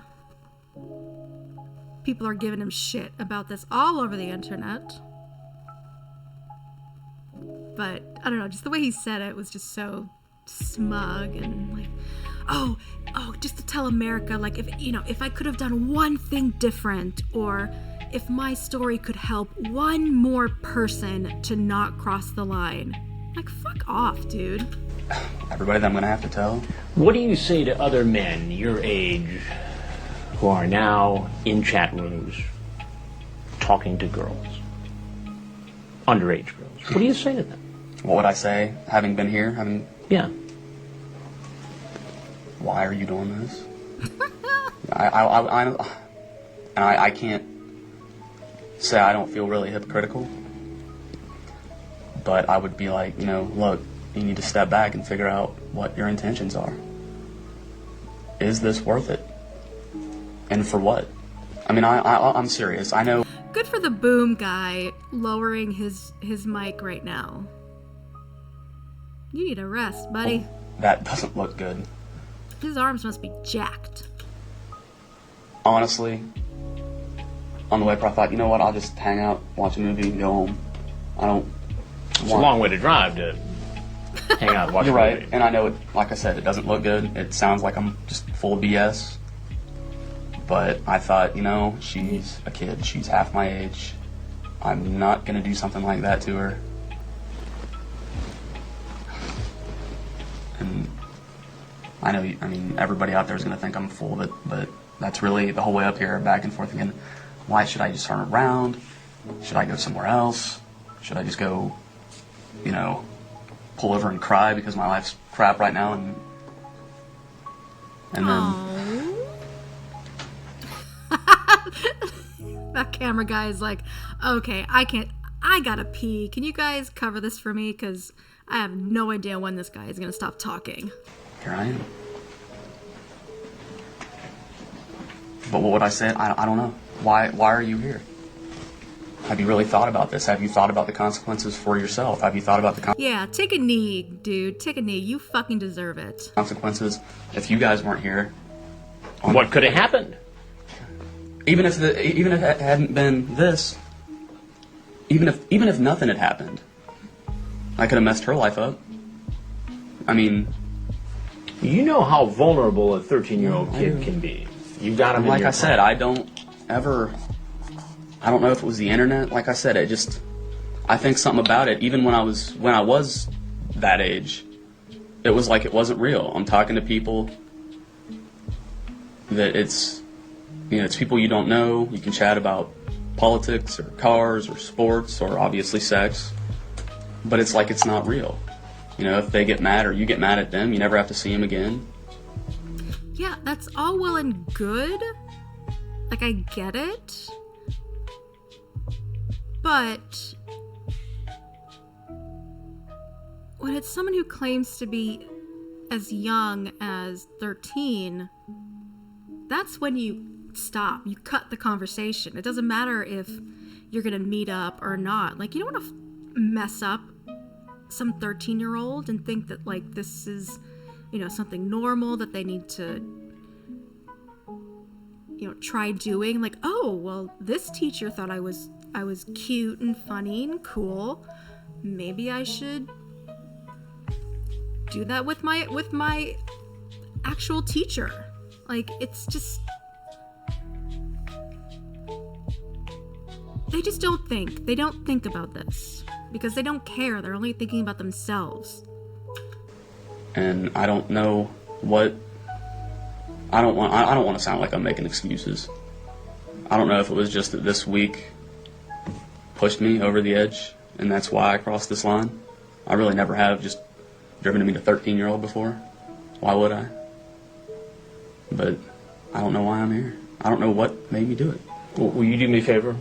people are giving him shit about this all over the internet. But, I don't know, just the way he said it was just so smug and like, oh, just to tell America, like, if I could have done one thing different, or if my story could help one more person to not cross the line. Like, fuck off, dude. Everybody that I'm gonna have to tell. What do you say to other men your age who are now in chat rooms talking to girls? Underage girls. What do you say to them? What would I say, having been here? Yeah. Why are you doing this? I can't say I don't feel really hypocritical, but I would be like, look, you need to step back and figure out what your intentions are. Is this worth it? And for what? I mean, I'm serious. I know. Good for the boom guy lowering his mic right now. You need a rest, buddy. That doesn't look good. His arms must be jacked. Honestly, on the way up, I thought, you know what, I'll just hang out, watch a movie, and go home. I don't. It's a long way to drive to hang out and watch You're a right, movie. and I know it. Like I said, it doesn't look good. It sounds like I'm just full of BS. But I thought, she's a kid. She's half my age. I'm not gonna do something like that to her. And I know, everybody out there is gonna think I'm full of it, but that's really the whole way up here, back and forth again. Why should I just turn around? Should I go somewhere else? Should I just go, pull over and cry because my life's crap right now? And then that camera guy is like, okay, I gotta pee. Can you guys cover this for me? Because I have no idea when this guy is gonna stop talking. here I am. But what would I say? I don't know. Why are you here? Have you really thought about this? Have you thought about the consequences for yourself? Have you thought about the Yeah, take a knee, dude. Take a knee. You fucking deserve it. consequences if you guys weren't here? What could have happened? Even if it hadn't been this, even if nothing had happened, I could have messed her life up. I mean, You know how vulnerable a 13-year-old kid can be. You got him in like your I said, I don't know if it was the internet. Like I said, I think something about it. Even when I was that age, it was like it wasn't real. I'm talking to people that it's people you don't know. You can chat about politics or cars or sports or obviously sex, but it's like it's not real. If they get mad or you get mad at them, you never have to see them again. Yeah, that's all well and good. Like, I get it. But when it's someone who claims to be as young as 13, that's when you stop. You cut the conversation. It doesn't matter if you're going to meet up or not. Like, you don't want to mess up some 13-year-old and think that, like, this is, something normal that they need to, try doing. Like, oh, well, this teacher thought I was cute and funny and cool. Maybe I should do that with my actual teacher. Like, it's just, they just don't think. They don't think about this because they don't care. They're only thinking about themselves. And I don't know what. I don't want to sound like I'm making excuses. I don't know if it was just that this week pushed me over the edge, and that's why I crossed this line. I really never have just driven to meet a 13-year-old before. Why would I? But I don't know why I'm here. I don't know what made me do it. Well, will you do me a favor?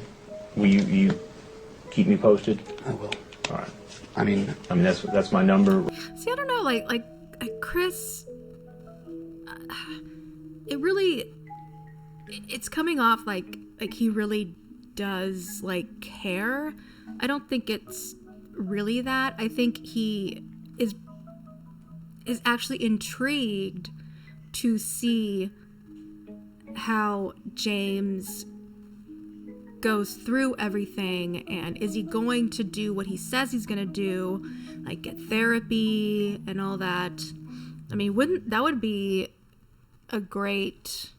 Will you keep me posted? I will. All right. I mean that's my number. See, I don't know, like Chris, it's coming off like he really does, like, care. I don't think it's really that. I think he is actually intrigued to see how James goes through everything, and is he going to do what he says he's going to do, like get therapy and all that. I mean, wouldn't that would be a great,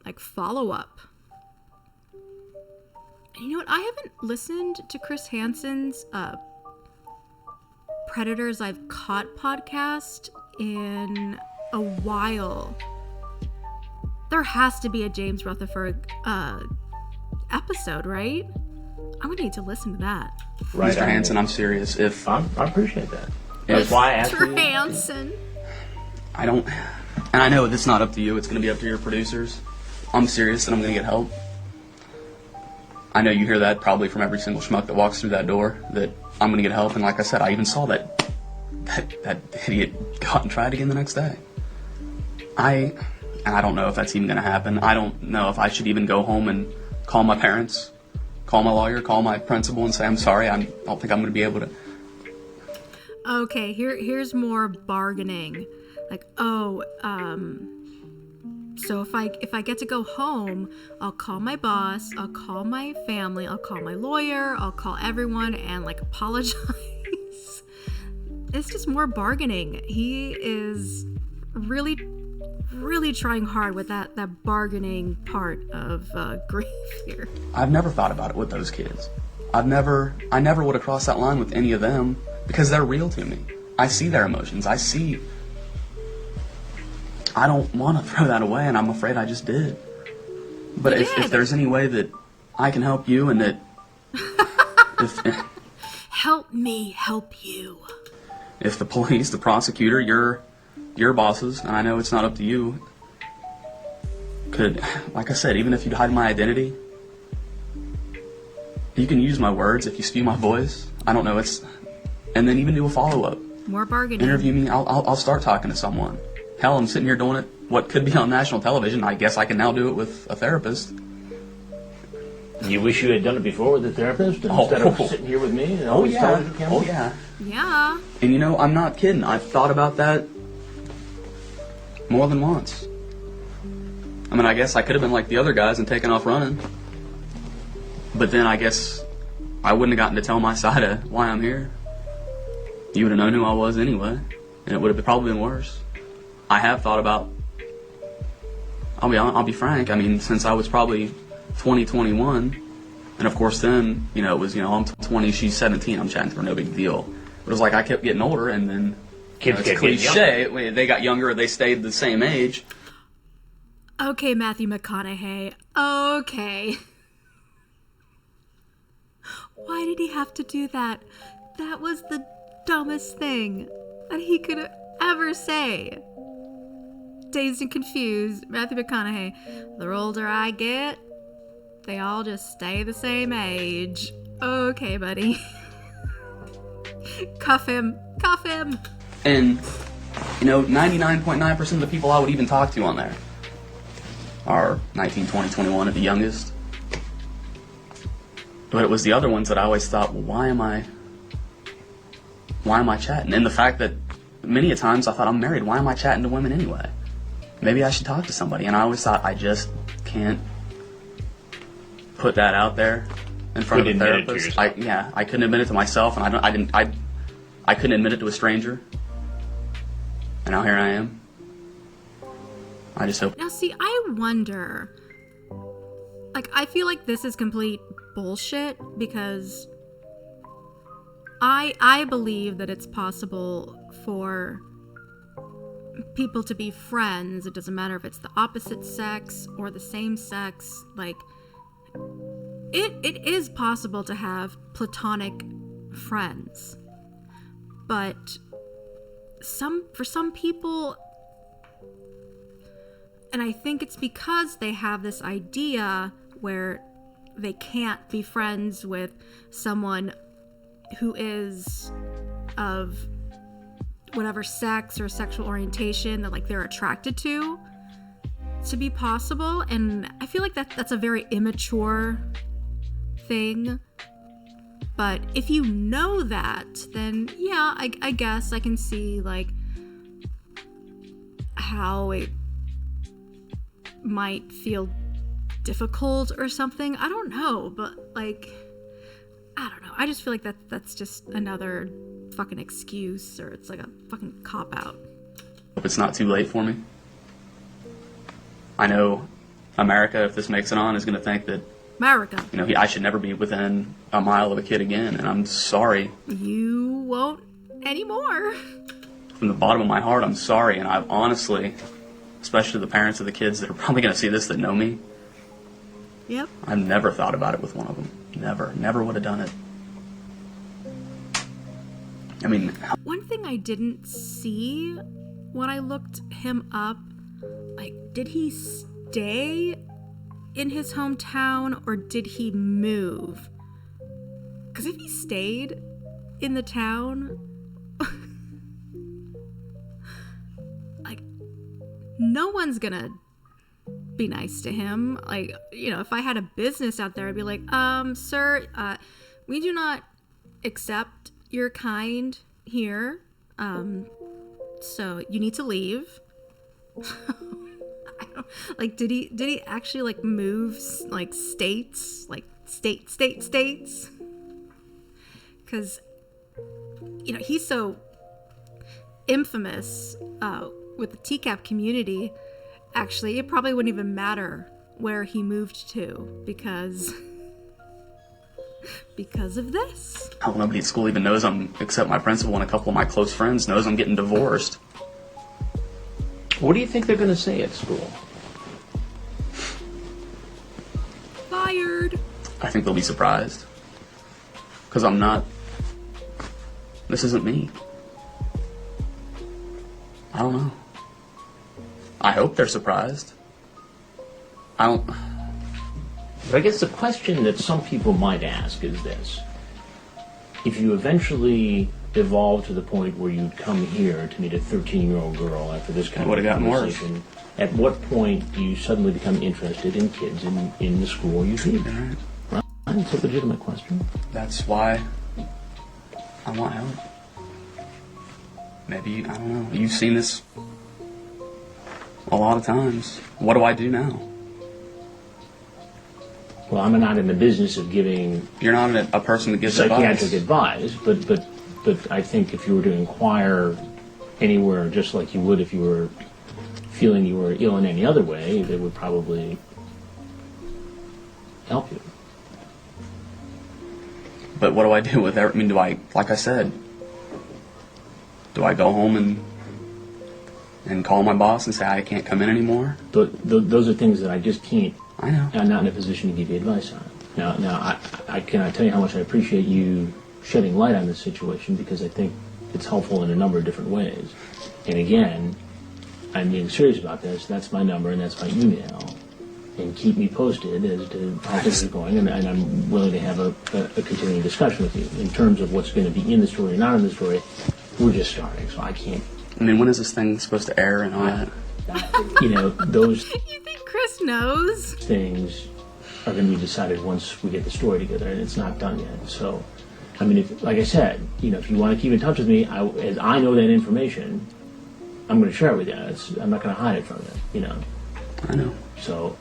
like, follow-up. And you know what? I haven't listened to Chris Hansen's Predators I've Caught podcast in a while. There has to be a James Rutherford episode, right? I'm gonna need to listen to that. Right, Mr. Hansen, I'm serious. If I appreciate that. That's why I asked you. Mr. Hansen. I don't, and I know it's not up to you. It's going to be up to your producers. I'm serious, and I'm going to get help. I know you hear that probably from every single schmuck that walks through that door, that I'm going to get help. And like I said, I even saw that idiot go out and try it again the next day. I don't know if that's even going to happen. I don't know if I should even go home and call my parents, call my lawyer, call my principal and say, I'm sorry, I don't think I'm going to be able to. Okay, here's more bargaining. Like, So if I get to go home, I'll call my boss, I'll call my family, I'll call my lawyer, I'll call everyone and like apologize. It's just more bargaining. He is really, really trying hard with that bargaining part of grief here. I've never thought about it with those kids. I never would have crossed that line with any of them because they're real to me. I see their emotions. I don't want to throw that away, and I'm afraid I just did. But if there's any way that I can help you and that... Help me help you. If the police, the prosecutor, your bosses, and I know it's not up to you, could, like I said, even if you'd hide my identity, you can use my words if you spew my voice. I don't know, and then even do a follow-up. More bargaining. Interview me, I'll start talking to someone. Hell, I'm sitting here doing it, what could be on national television. I guess I can now do it with a therapist. You wish you had done it before with a therapist instead of sitting here with me? And always telling the camera? Oh, yeah. Yeah. And you know, I'm not kidding. I've thought about that more than once. I mean, I guess I could have been like the other guys and taken off running. But then I guess I wouldn't have gotten to tell my side of why I'm here. You would have known who I was anyway. And it would have probably been worse. I have thought about... I'll be frank. I mean, since I was probably 20, 21, and of course then, you know, it was, you know, I'm 20, she's 17, I'm chatting to her, no big deal. But it was like I kept getting older, and then, you know, it's cliche, they got younger, they stayed the same age. Okay, Matthew McConaughey, okay. Why did he have to do that? That was the dumbest thing that he could ever say. Dazed and confused, Matthew McConaughey. The older I get, they all just stay the same age. Okay, buddy. Cuff him. Cuff him. And, you know, 99.9% of the people I would even talk to on there are 19, 20, 21 at the youngest. But it was the other ones that I always thought, well, why am I chatting? And the fact that many a times I thought, I'm married, why am I chatting to women anyway? Maybe I should talk to somebody. And I always thought, I just can't put that out there in front of a therapist. I couldn't admit it to myself, and I couldn't admit it to a stranger. And now here I am. I just hope. Now see, I wonder, like, I feel like this is complete bullshit because I believe that it's possible for people to be friends. It doesn't matter if it's the opposite sex or the same sex. Like, it is possible to have platonic friends, but for some people, and I think it's because they have this idea where they can't be friends with someone who is of whatever sex or sexual orientation that, like, they're attracted to be possible. And I feel like that's a very immature thing. But if you know that, then yeah, I guess I can see, like, how it might feel difficult or something. I don't know, but, like, I don't know. I just feel like that's just another fucking excuse, or it's like a fucking cop-out. Hope it's not too late for me. I know America, if this makes it on, is going to think that America, you know, I should never be within a mile of a kid again, and I'm sorry. You won't anymore. From the bottom of my heart, I'm sorry, and I've honestly, especially the parents of the kids that are probably going to see this that know me, Yep. I've never thought about it with one of them. Never would have done it. I mean, One thing I didn't see when I looked him up, like, did he stay in his hometown or did he move? Because if he stayed in the town, like, no one's gonna be nice to him. Like, you know, if I had a business out there, I'd be like, sir, we do not accept your kind here. So you need to leave. Like, did he actually like move like states, like states? Because he's so infamous with the TCaP community. Actually, it probably wouldn't even matter where he moved to because of this. Oh, nobody at school even knows except my principal and a couple of my close friends knows I'm getting divorced. What do you think they're going to say at school? Fired. I think they'll be surprised. Because I'm not. This isn't me. I don't know. I hope they're surprised. But I guess the question that some people might ask is this. If you eventually evolve to the point where you'd come here to meet a 13-year-old girl after this kind of conversation, at what point do you suddenly become interested in kids in the school you teach? Right? It's a legitimate question. That's why I want help. Maybe, I don't know, you've seen this a lot of times. What do I do now? Well, I'm not in the business of giving... You're not a person that gives psychiatric advice, but I think if you were to inquire anywhere just like you would if you were feeling you were ill in any other way, they would probably help you. But what do I do with that? I mean, like I said, do I go home and call my boss and say I can't come in anymore? Those are things that I just can't. I know. I'm not in a position to give you advice on. Now, I cannot tell you how much I appreciate you shedding light on this situation because I think it's helpful in a number of different ways. And again, I'm being serious about this. That's my number and that's my email. And keep me posted as to how things are going. And I'm willing to have a continuing discussion with you in terms of what's going to be in the story or not in the story. We're just starting, so I can't. I mean, when is this thing supposed to air and all that? Those... You think Chris knows? Things are going to be decided once we get the story together, and it's not done yet. So, I mean, like I said, if you want to keep in touch with me, as I know that information, I'm going to share it with you. I'm not going to hide it from you, I know. So,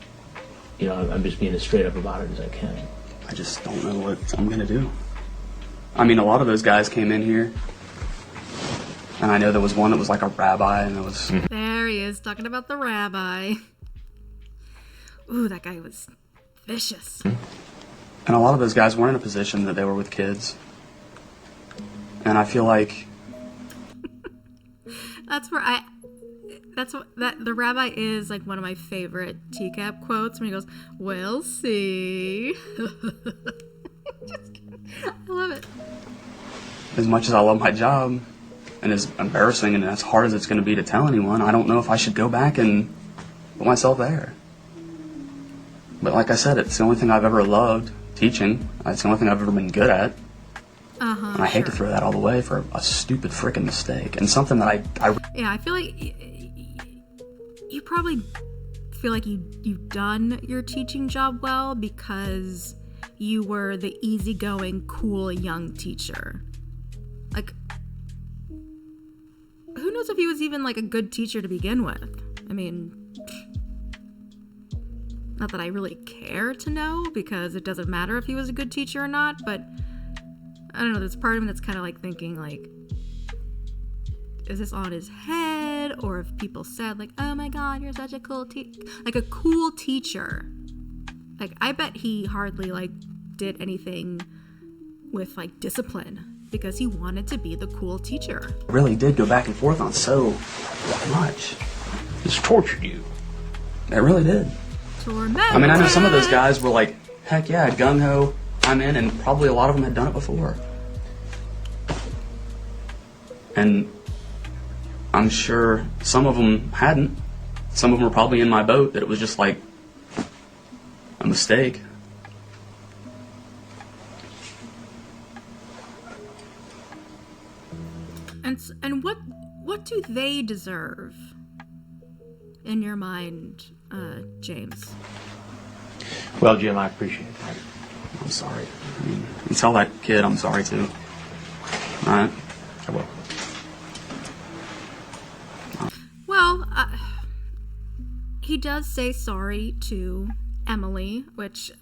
I'm just being as straight up about it as I can. I just don't know what I'm going to do. I mean, a lot of those guys came in here, and I know there was one that was like a rabbi, and there was... There he is, talking about the rabbi. Ooh, that guy was vicious. And a lot of those guys weren't in a position that they were with kids. And I feel like... the rabbi is like one of my favorite TCaP quotes when he goes, "We'll see." I love it. As much as I love my job, and as embarrassing and as hard as it's going to be to tell anyone, I don't know if I should go back and put myself there. But like I said, it's the only thing I've ever loved, teaching. It's the only thing I've ever been good at. And I hate to throw that all away for a stupid frickin' mistake. And something that I... Yeah, I feel like you probably feel like you've done your teaching job well because you were the easygoing, cool, young teacher. Like, who knows if he was even like a good teacher to begin with? I mean, not that I really care to know because it doesn't matter if he was a good teacher or not, but I don't know, there's part of me that's kind of like thinking like, is this on his head? Or if people said like, oh my god, you're such a cool cool teacher. Like, I bet he hardly like did anything with like discipline because he wanted to be the cool teacher. Really did go back and forth on so much. This tortured you. It really did. I mean, I know some of those guys were like, heck yeah, gung-ho, I'm in, and probably a lot of them had done it before. And I'm sure some of them hadn't. Some of them were probably in my boat, that it was just like a mistake. And what do they deserve in your mind, James? Well, Jim, I appreciate that. I'm sorry. I mean, you tell that kid I'm sorry too. All right? I will. Well, he does say sorry to Emily, which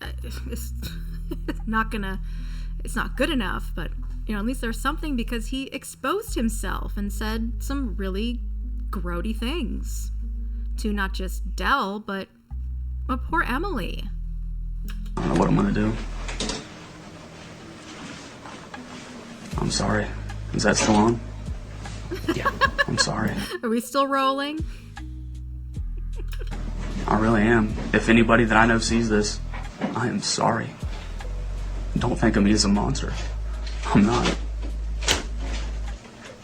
is it's not good enough, but at least there's something, because he exposed himself and said some really grody things to not just Dell, but poor Emily. I don't know what I'm gonna do. I'm sorry. Is that still on? Yeah, I'm sorry. Are we still rolling? I really am. If anybody that I know sees this, I am sorry. Don't think of me as a monster. I'm not.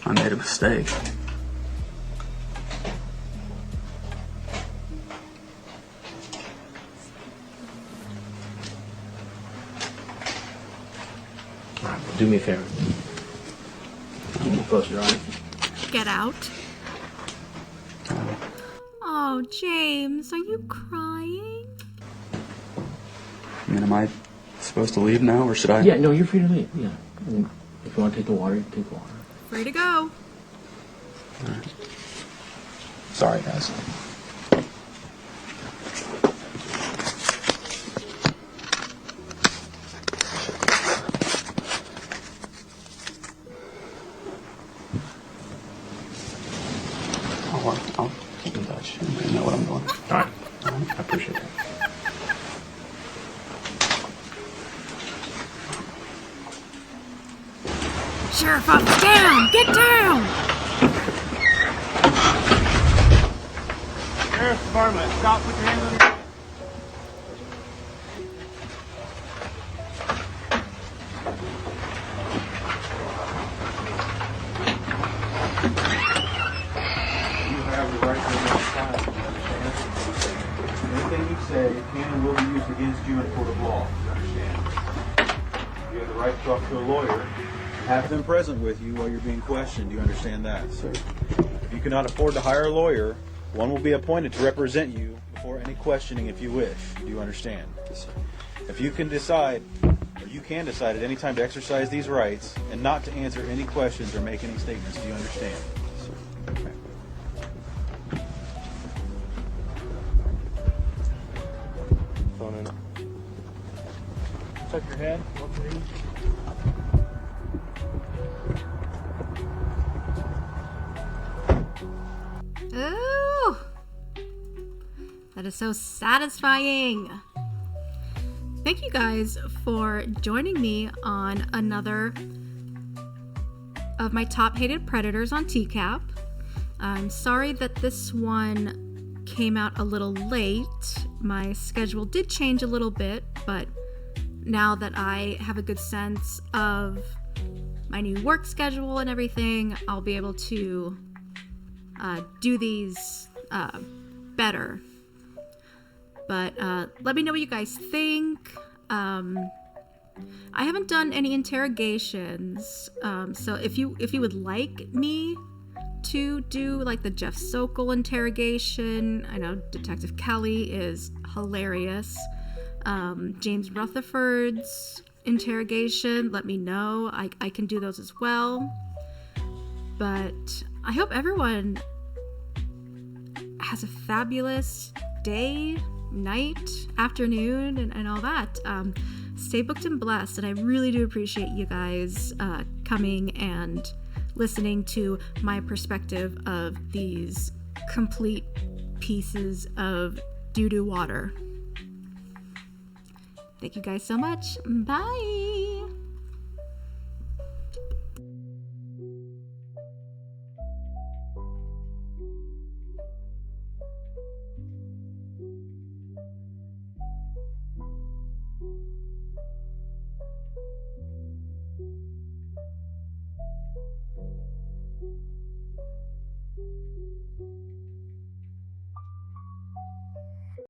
I made a mistake. All right, well, do me a favor. Keep me posted, all right? Get out. Oh, James, are you crying? I mean, am I supposed to leave now, or should I? Yeah, no, you're free to leave. Yeah. I mean, if you want to take the water, you can take the water. Free to go. All right. Sorry, guys. I'll keep in touch. I know what I'm doing. All right. I appreciate that. Sheriff, up, down! Get down! Sheriff's Department, stop, put your hands on your... You have the right to remain silent, you understand? Anything you say can and will be used against you in a court of law, you understand? You have the right to talk to a lawyer. Have them present with you while you're being questioned. Do you understand that? Sir. If you cannot afford to hire a lawyer, one will be appointed to represent you before any questioning if you wish. Do you understand? Yes, sir. If you can decide, or you can decide at any time to exercise these rights and not to answer any questions or make any statements, do you understand? Yes, sir. Okay. Phone in. Tuck your head. Look for you. Ooh, that is so satisfying. Thank you guys for joining me on another of my top hated predators on TCaP. I'm sorry that this one came out a little late. My schedule did change a little bit, but now that I have a good sense of my new work schedule and everything, I'll be able to do these better. But let me know what you guys think. I haven't done any interrogations, so if you would like me to do like the Jeff Sokol interrogation, I know Detective Kelly is hilarious. James Rutherford's interrogation, let me know. I can do those as well. But I hope everyone has a fabulous day, night, afternoon, and all that. Stay booked and blessed, and I really do appreciate you guys coming and listening to my perspective of these complete pieces of doo-doo water. Thank you guys so much. Bye!